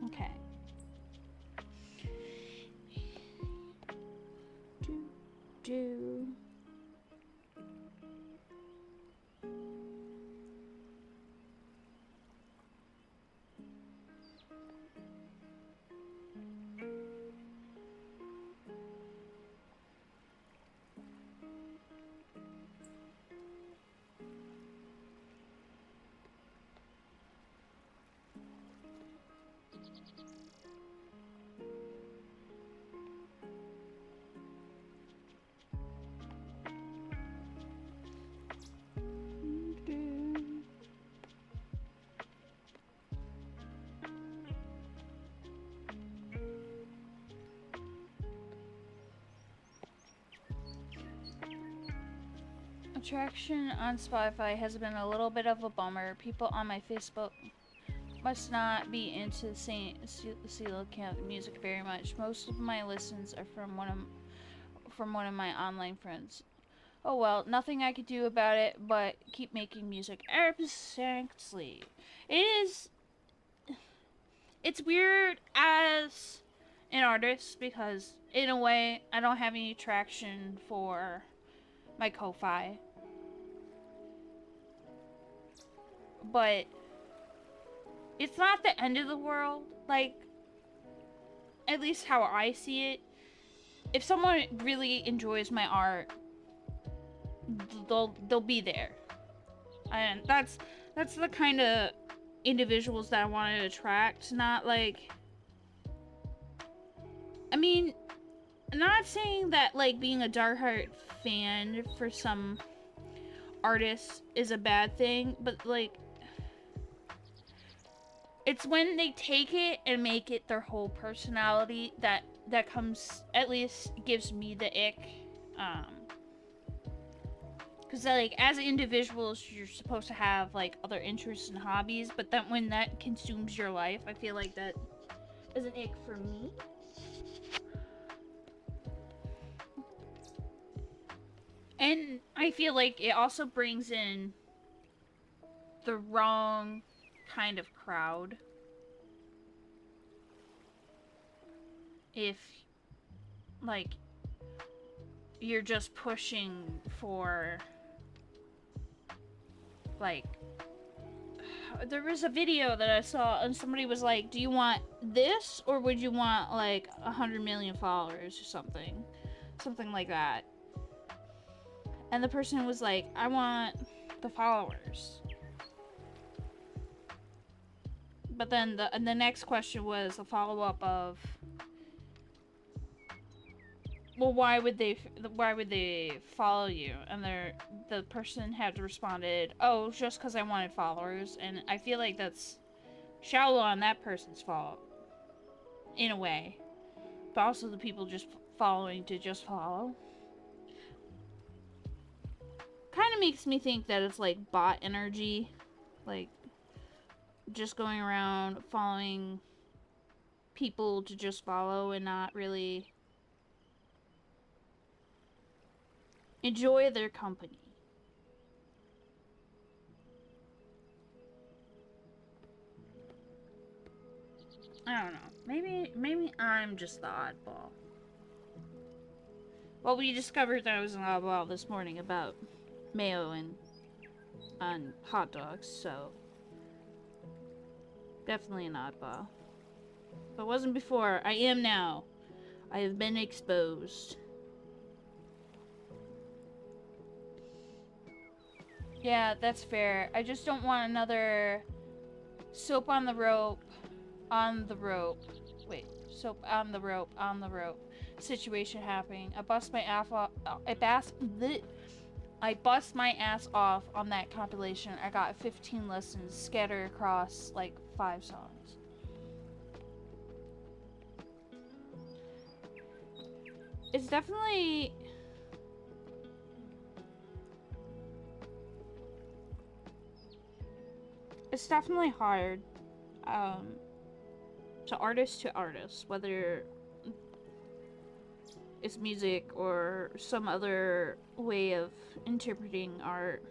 [SPEAKER 1] Okay. Do. Traction on Spotify has been a little bit of a bummer. People on my Facebook must not be into coelacanth music very much. Most of my listens are from one of my online friends. Oh well, nothing I could do about it but keep making music. Exactly. It's weird as an artist because in a way I don't have any traction for my Ko-Fi. But it's not the end of the world. Like, at least how I see it. If someone really enjoys my art, they'll be there. And that's the kind of individuals that I want to attract. Not like, I mean, I'm not saying that like being a diehard fan for some artists is a bad thing, but like, it's when they take it and make it their whole personality that comes, at least gives me the ick. Because like as individuals you're supposed to have like other interests and hobbies, but then when that consumes your life, I feel like that is an ick for me. And I feel like it also brings in the wrong kind of crowd. If like you're just pushing for like, there was a video that I saw and somebody was like, do you want this or would you want like 100 million followers or something like that, and the person was like, I want the followers. But then the next question was a follow-up of, well, why would they follow you? And the person had responded, oh, just because I wanted followers. And I feel like that's shallow on that person's fault, in a way. But also the people just following to just follow. Kind of makes me think that it's like bot energy, like just going around following people to just follow and not really enjoy their company. I don't know. Maybe I'm just the oddball. Well, we discovered that I was an oddball this morning about mayo and on hot dogs, so definitely an oddball. If I wasn't before, I am now. I have been exposed. Yeah, that's fair. I just don't want another soap on the rope, wait, soap on the rope situation happening. I bust my ass off. I bust my ass off on that compilation. I got 15 listens scattered across like 5 songs. It's definitely hard to artist, whether it's music or some other way of interpreting art.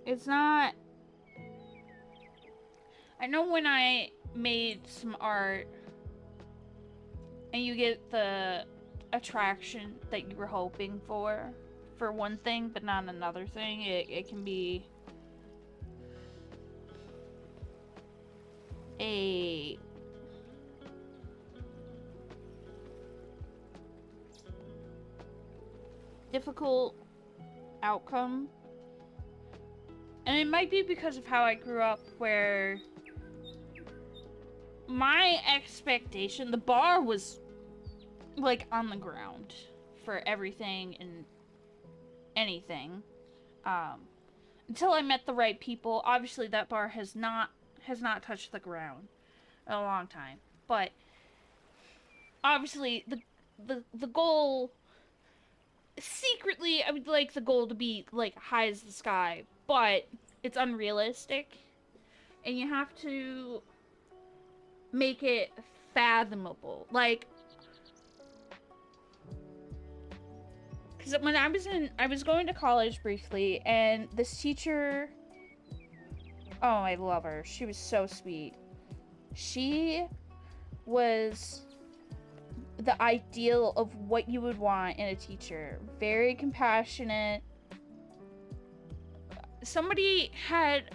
[SPEAKER 1] It's not... I know when I made some art and you get the attraction that you were hoping for one thing but not another thing, it can be a difficult outcome. And it might be because of how I grew up, where my expectation, the bar was like on the ground for everything and anything. Until I met the right people. Obviously that bar has not touched the ground in a long time. But obviously the goal, secretly I would like the goal to be like high as the sky, but it's unrealistic. And you have to make it fathomable. Like, because when I was going to college briefly, and this teacher, oh, I love her. She was so sweet. She was the ideal of what you would want in a teacher. Very compassionate. Somebody had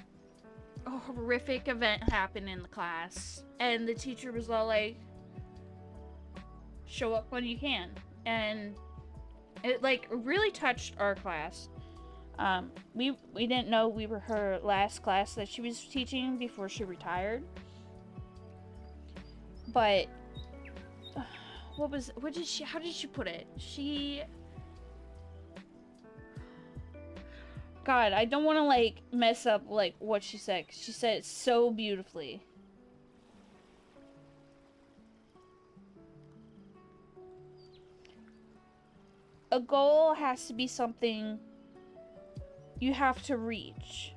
[SPEAKER 1] a horrific event happen in the class, and the teacher was all like, show up when you can. And it like really touched our class. We didn't know we were her last class that she was teaching before she retired. But how did she put it? God, I don't want to like mess up like what she said. She said it so beautifully. A goal has to be something you have to reach.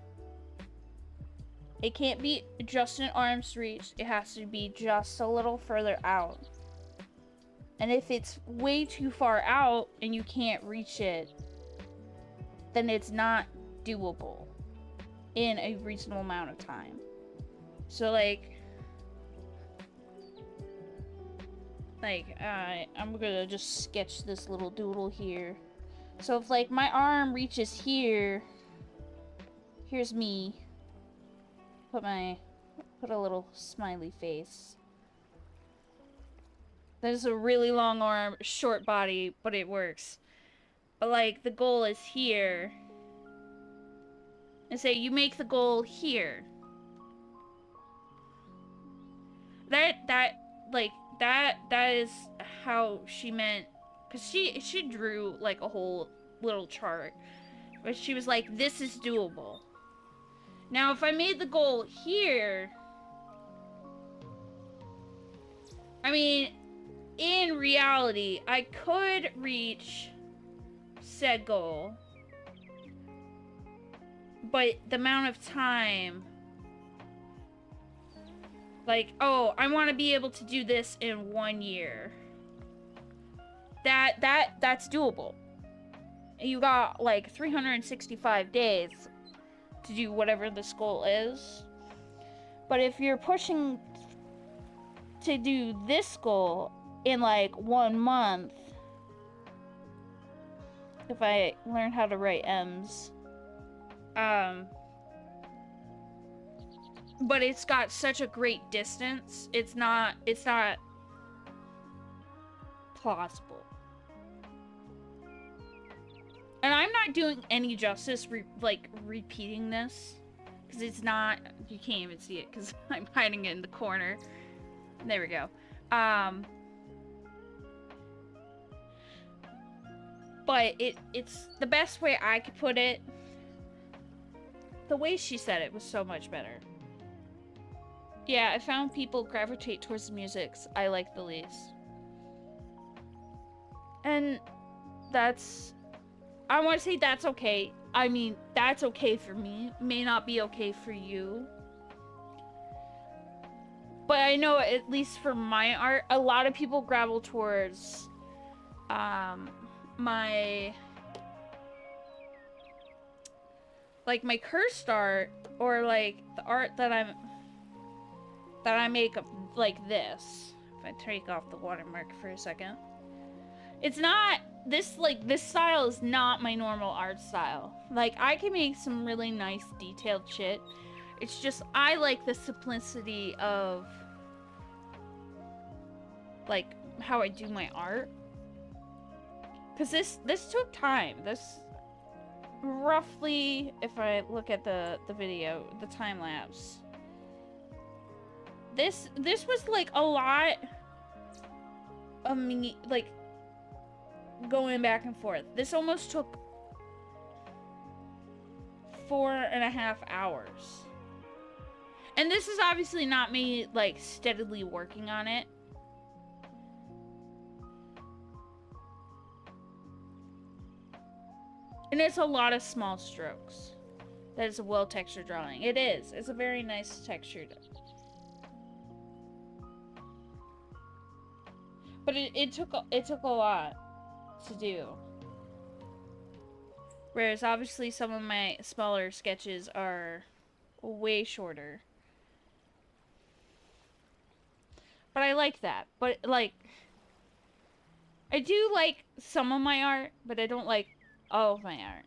[SPEAKER 1] It can't be just an arm's reach. It has to be just a little further out. And if it's way too far out and you can't reach it, then it's not doable in a reasonable amount of time. So I'm gonna just sketch this little doodle here. So if like my arm reaches here, here's me. Put a little smiley face. That is a really long arm, short body, but it works. But like the goal is here. And say you make the goal here. That is how she meant, because she drew like a whole little chart, but she was like, this is doable. Now, if I made the goal here, I mean, in reality, I could reach said goal, but the amount of time, like, oh, I want to be able to do this in 1 year. That's doable. You got like 365 days to do whatever this goal is. But if you're pushing to do this goal in like 1 month, if I learn how to write M's, but it's got such a great distance, it's not plausible. And I'm not doing any justice repeating this, because it's not, you can't even see it because I'm hiding it in the corner. There we go. But it's the best way I could put it. The way she said it was so much better. Yeah, I found people gravitate towards the musics I like the least. And that's, I want to say that's okay. I mean, that's okay for me. May not be okay for you. But I know, at least for my art, a lot of people gravel towards my cursed art, or like the art that I make of like this. If I take off the watermark for a second. It's not this style is not my normal art style. Like, I can make some really nice detailed shit. It's just I like the simplicity of like how I do my art. Cause this took time. This roughly, if I look at the video, the time lapse. This was like a lot of me like going back and forth. This almost took 4.5 hours. And this is obviously not me like steadily working on it. And it's a lot of small strokes. That is a well-textured drawing. It is. It's a very nice textured. But it took a lot to do. Whereas obviously some of my smaller sketches are way shorter. But I like that. But like, I do like some of my art, but I don't like all of my art.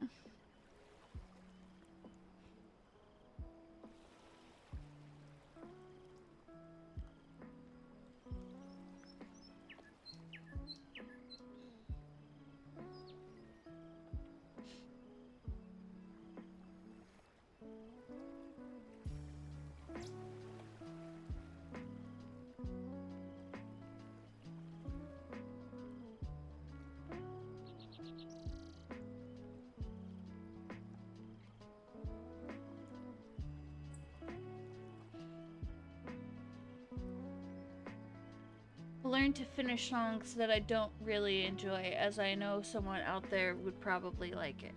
[SPEAKER 1] Learn to finish songs that I don't really enjoy, as I know someone out there would probably like it.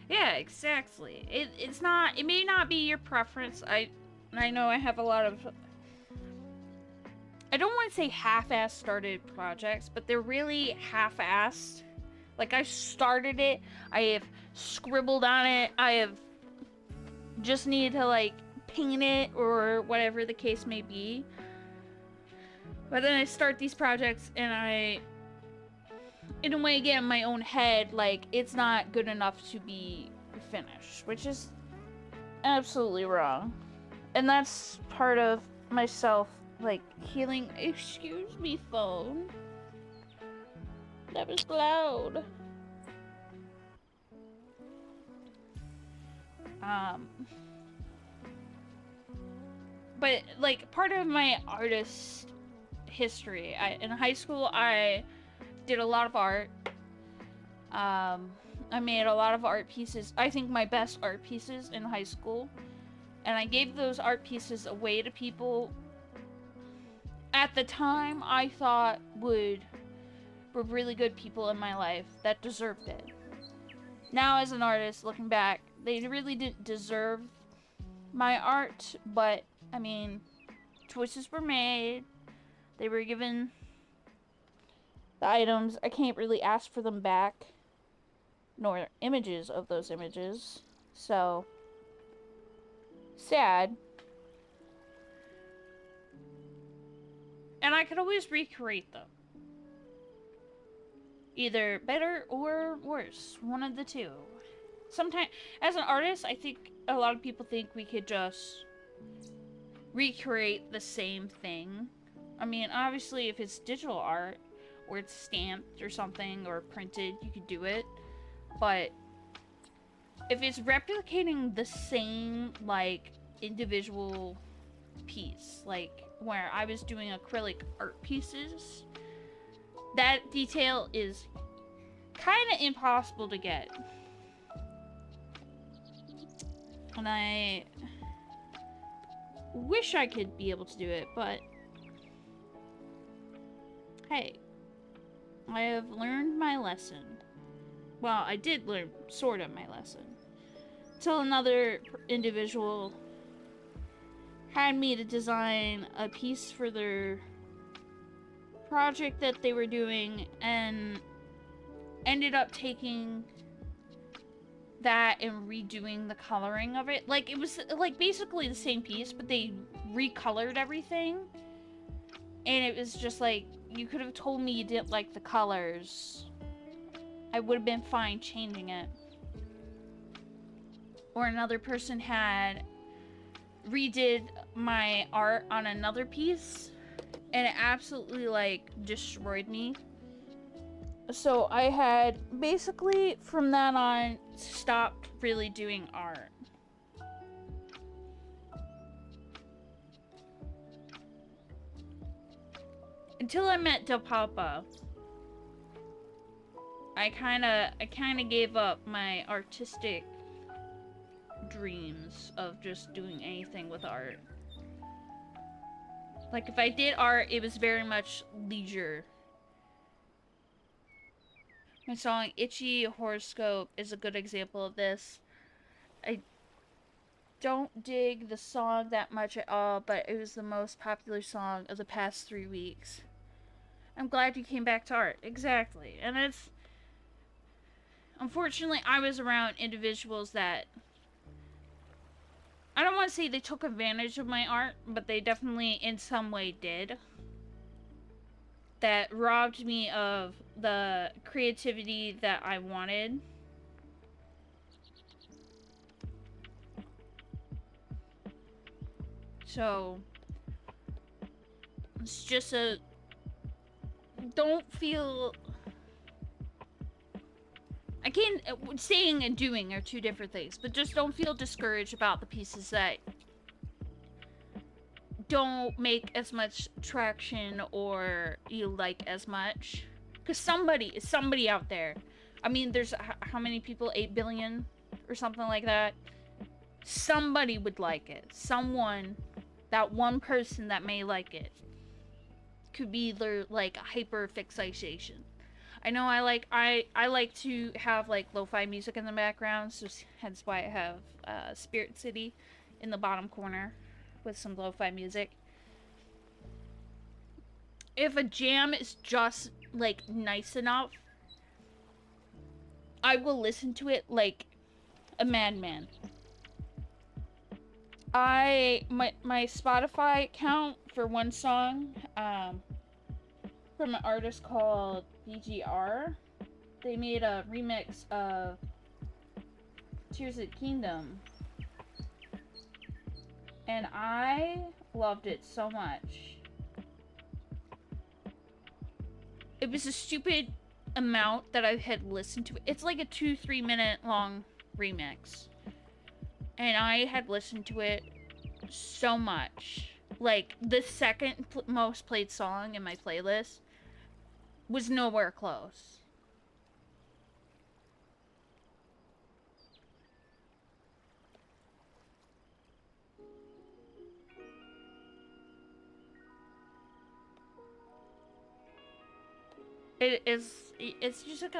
[SPEAKER 1] Yeah, exactly. It's not, it may not be your preference. I know I have a lot of, I don't want to say half-assed started projects, but they're really half-assed. Like, I started it, I have scribbled on it, I have just needed to like paint it or whatever the case may be. But then I start these projects and I, in a way, get in my own head, like, it's not good enough to be finished, which is absolutely wrong. And that's part of myself, like, healing. Excuse me, phone. That was loud. But, like, part of my artist history, in high school I did a lot of art. I made a lot of art pieces. I think my best art pieces in high school And I gave those art pieces away to people at the time I thought were really good people in my life that deserved it. Now as an artist, looking back, they really didn't deserve my art, but I mean, choices were made. They were given the items. I can't really ask for them back, nor images of those images. So, sad. And I could always recreate them. Either better or worse. One of the two. Sometimes, as an artist, I think a lot of people think we could just recreate the same thing. I mean, obviously, if it's digital art, or it's stamped or something, or printed, you could do it. But if it's replicating the same, like, individual piece, like where I was doing acrylic art pieces, that detail is kind of impossible to get. And I wish I could be able to do it, but hey, I have learned my lesson. Well, I did learn sort of my lesson. Till another individual had me to design a piece for their project that they were doing, and ended up taking that and redoing the coloring of it. Like, it was like basically the same piece, but they recolored everything. And it was just like, you could have told me you didn't like the colors. I would have been fine changing it. Or another person had redid my art on another piece, and it absolutely, like, destroyed me. So I had basically from that on stopped really doing art. Until I met Del Papa, I kinda gave up my artistic dreams of just doing anything with art. Like, if I did art, it was very much leisure. My song Itchy Horoscope is a good example of this. I don't dig the song that much at all, but it was the most popular song of the past 3 weeks. I'm glad you came back to art. Exactly. And it's... Unfortunately, I was around individuals that... I don't want to say they took advantage of my art, but they definitely in some way did. That robbed me of the creativity that I wanted. So, it's just a... Don't feel... I can't... Saying and doing are two different things, but just don't feel discouraged about the pieces that don't make as much traction or you like as much. Because somebody out there. I mean, there's how many people? 8 billion or something like that. Somebody would like it. Someone, that one person that may like it, could be their, like, hyper fixation. I know I like to have, like, lo-fi music in the background, so hence why I have Spirit City in the bottom corner with some lo-fi music. If a jam is just, like, nice enough, I will listen to it like a madman. My Spotify account for one song, from an artist called BGR, they made a remix of Tears of the Kingdom, and I loved it so much. It was a stupid amount that I had listened to. It's like a 2-3 minute long remix, and I had listened to it so much. Like, the second most played song in my playlist was nowhere close. it's just like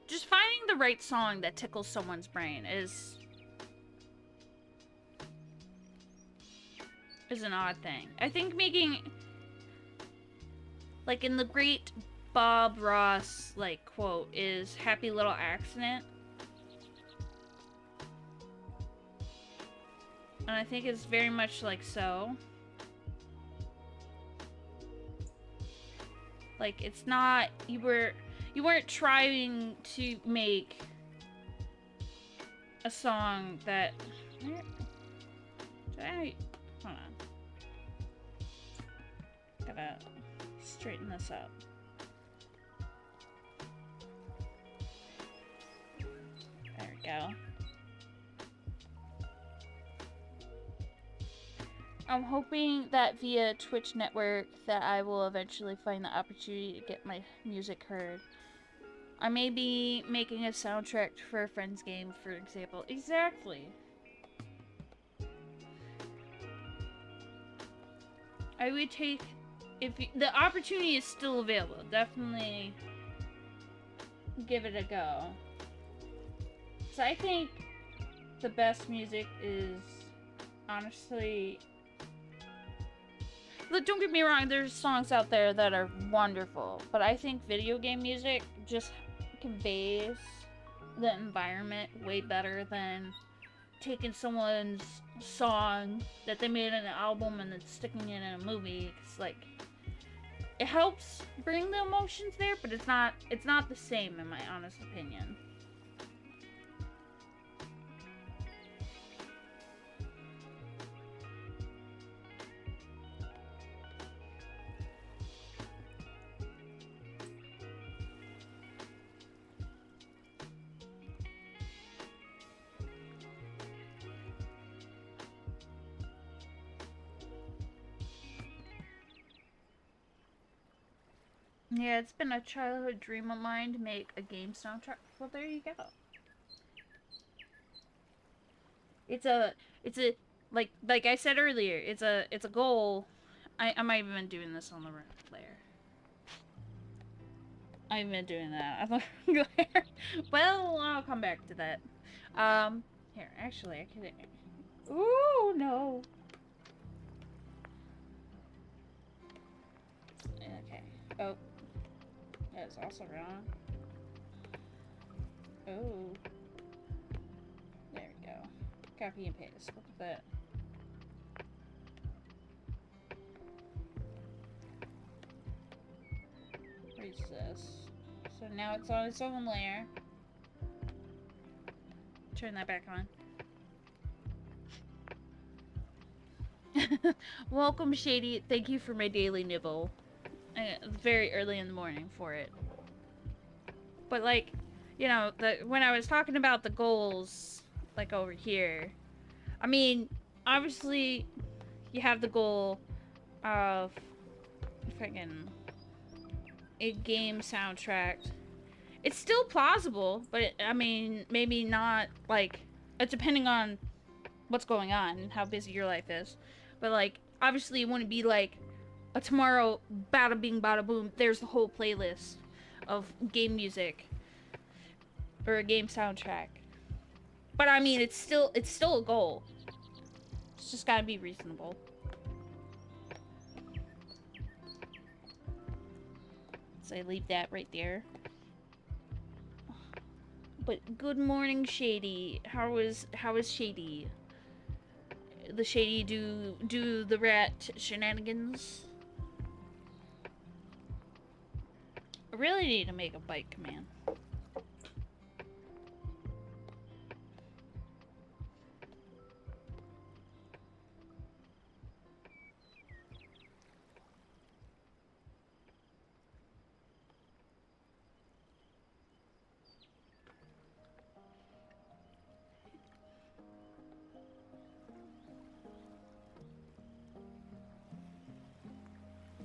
[SPEAKER 1] just finding the right song that tickles someone's brain is an odd thing. I think making, like, in the great Bob Ross, like, quote is "happy little accident," and I think it's very much like so. Like, it's not, you weren't trying to make a song that, hold on, gotta straighten this up. There we go. I'm hoping that via Twitch network that I will eventually find the opportunity to get my music heard. I may be making a soundtrack for a friend's game, for example. Exactly. I would take, if the opportunity is still available, definitely give it a go. So I think the best music is honestly, look, don't get me wrong, there's songs out there that are wonderful, but I think video game music just conveys the environment way better than taking someone's song that they made in an album and then sticking it in a movie. It's like, it helps bring the emotions there, but it's not the same in my honest opinion. Yeah, it's been a childhood dream of mine to make a game soundtrack. Well, there you go. It's a, like I said earlier, it's a goal. I might have been doing this on the layer. I've been doing that. Well, I'll come back to that. Here, actually, I can. Ooh, no. Okay. Oh. That's also wrong. Oh. There we go. Copy and paste. Look at that. Where's this? So now it's on its own layer. Turn that back on. Welcome, Shady. Thank you for my daily nibble. Very early in the morning for it. But, like, you know, when I was talking about the goals, like, over here, I mean, obviously, you have the goal of freaking a game soundtrack. It's still plausible, but I mean, maybe not, like, depending on what's going on and how busy your life is. But, like, obviously it wouldn't be like a tomorrow bada bing bada boom, there's the whole playlist of game music or a game soundtrack. But I mean, it's still a goal. It's just gotta be reasonable. So I leave that right there. But good morning, Shady. How is Shady? The Shady do the rat shenanigans? I really need to make a bike command.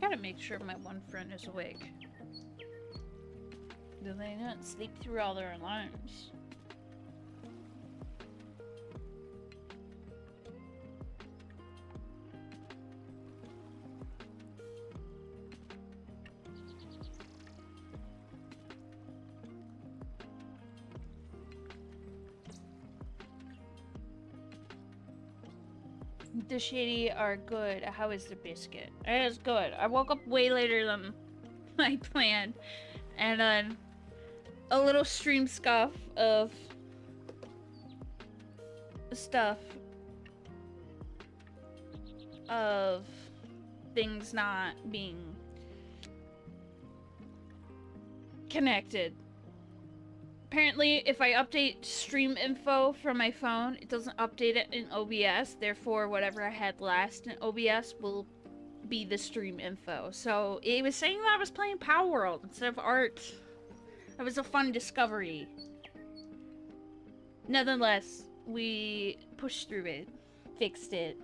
[SPEAKER 1] Gotta make sure my one friend is awake. Do they not sleep through all their alarms? The shady are good. How is the biscuit? It is good. I woke up way later than I planned. And then a little stream scuff of stuff of things not being connected. Apparently, if I update stream info from my phone, it doesn't update it in OBS. Therefore, whatever I had last in OBS will be the stream info. So it was saying that I was playing Power World instead of Art. It was a fun discovery. Nonetheless, we pushed through it, fixed it,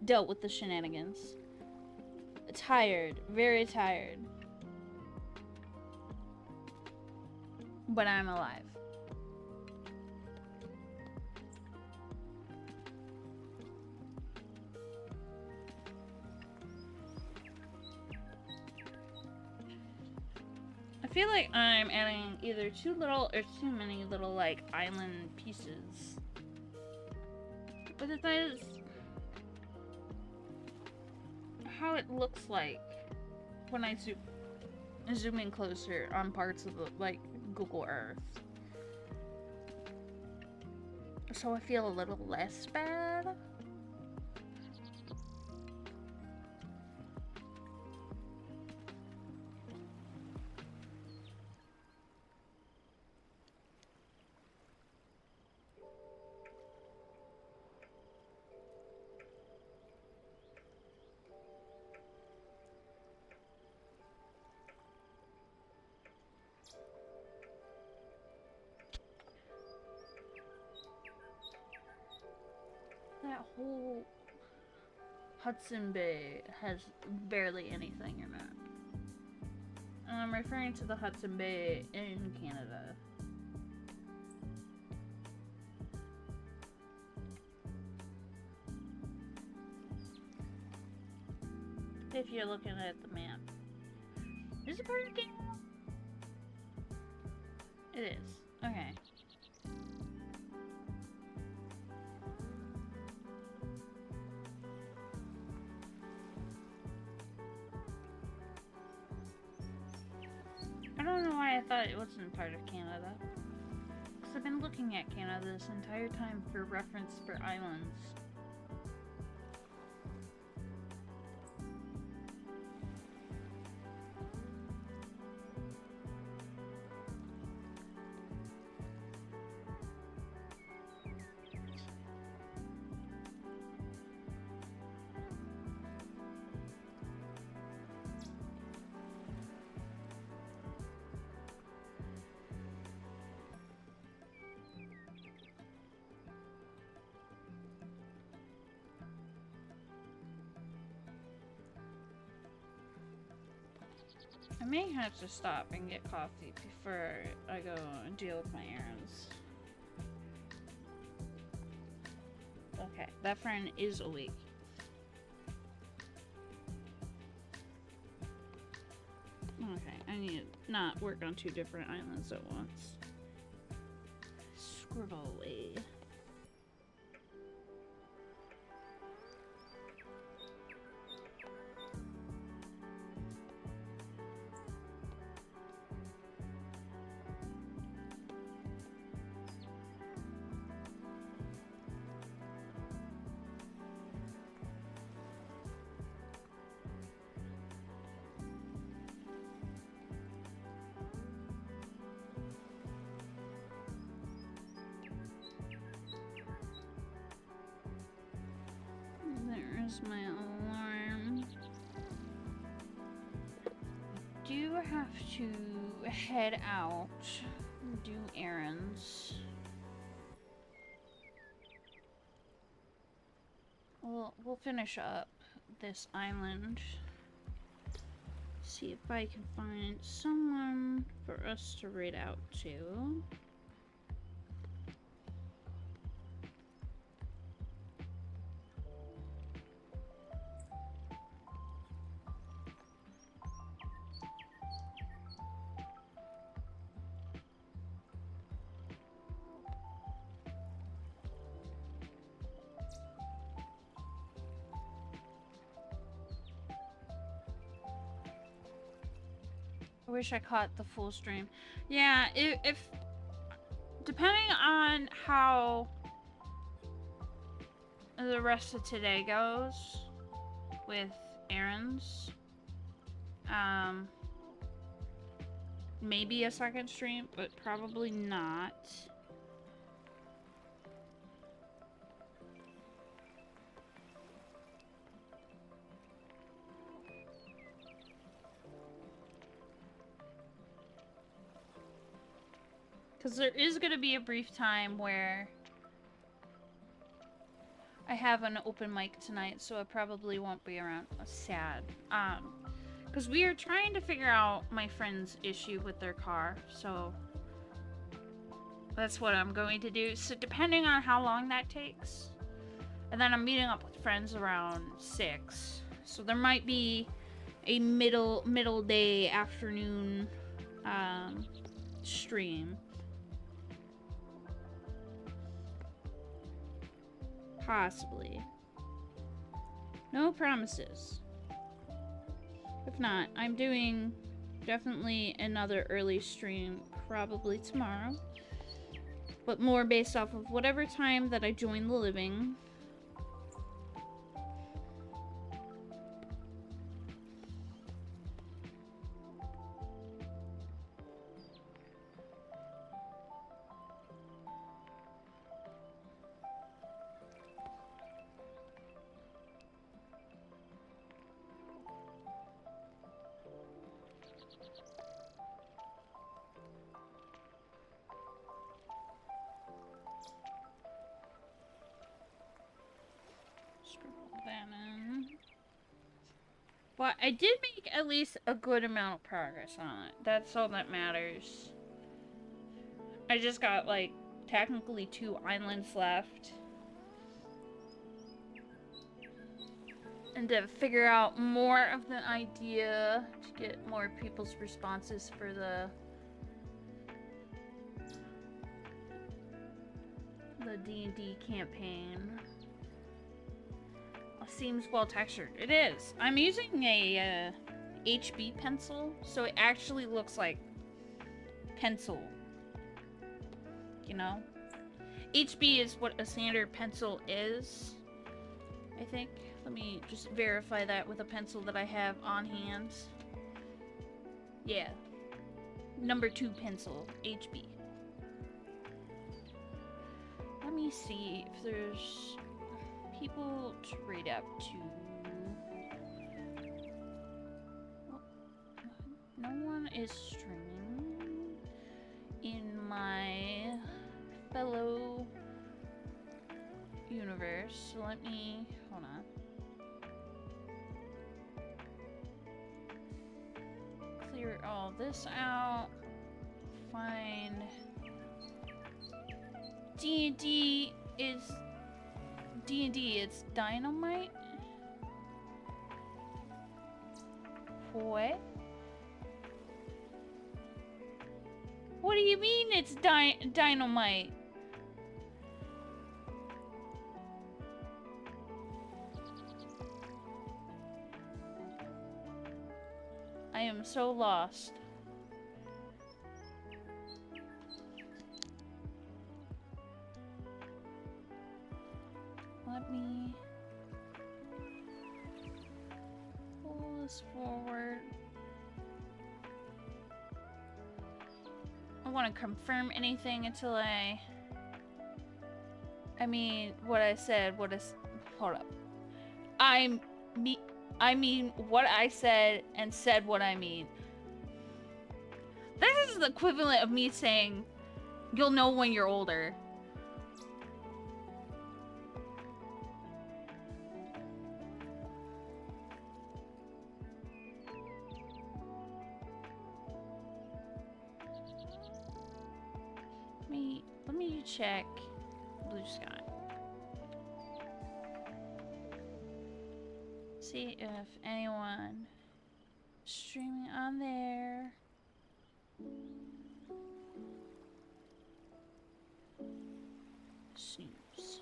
[SPEAKER 1] dealt with the shenanigans. Tired, very tired. But I'm alive. I feel like I'm adding either too little or too many little, like, island pieces. But it is how it looks like when I zoom in closer on parts of the, like, Google Earth. So I feel a little less bad. That whole Hudson Bay has barely anything in it. And I'm referring to the Hudson Bay in Canada. If you're looking at the map. Is it part of Canada? It is. Okay. I don't know why I thought it wasn't part of Canada. Because I've been looking at Canada this entire time for reference for islands. I may have to stop and get coffee before I go and deal with my errands. Okay, that friend is awake. Okay, I need to not work on two different islands at once. Scribble away. There's my alarm. Do have to head out, do errands. We'll finish up this island. See if I can find someone for us to raid out to. I wish I caught the full stream. Yeah, if depending on how the rest of today goes with errands, maybe a second stream, but probably not. Because there is going to be a brief time where I have an open mic tonight, so I probably won't be around. Sad. Because we are trying to figure out my friend's issue with their car, so that's what I'm going to do. So depending on how long that takes, and then I'm meeting up with friends around 6, so there might be a middle day afternoon stream. Possibly. No promises. If not, I'm doing definitely another early stream probably tomorrow. But more based off of whatever time that I join the living. But I did make at least a good amount of progress on it. That's all that matters. I just got, like, technically 2 islands left. And to figure out more of the idea to get more people's responses for the D&D campaign. Seems well textured. It is. I'm using a HB pencil, so it actually looks like pencil. You know? HB is what a standard pencil is, I think. Let me just verify that with a pencil that I have on hand. Yeah. Number 2 pencil, HB. Let me see if there's people to read up to. No one is streaming in my fellow universe. So let me hold on. Clear all this out. Find D&D is D&D, it's dynamite? What? What do you mean it's dynamite? I am so lost. Let me pull this forward. I want to confirm anything until I mean, what I said, hold up. I mean what I said and said what I mean. This is the equivalent of me saying, you'll know when you're older. Let me check Blue Sky. See if anyone streaming on there. Snooze.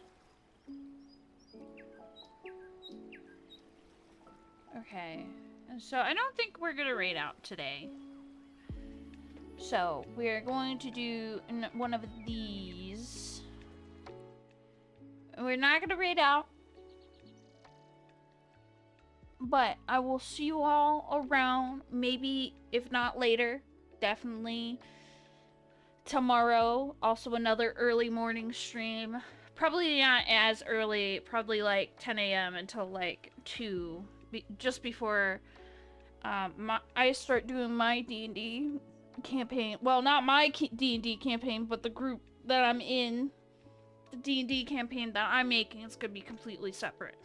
[SPEAKER 1] Okay. And so I don't think we're gonna raid out today. So we're going to do one of these. We're not gonna raid out, but I will see you all around. Maybe if not later, definitely tomorrow. Also another early morning stream. Probably not as early. Probably like 10 a.m. until like 2, just before I start doing my D&D campaign. Well, not my D&D campaign, but the group that I'm in. The D&D campaign that I'm making is going to be completely separate.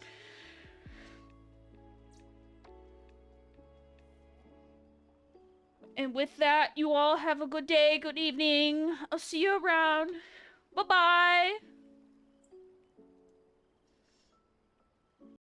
[SPEAKER 1] And with that, you all have a good day, good evening. I'll see you around. Bye-bye.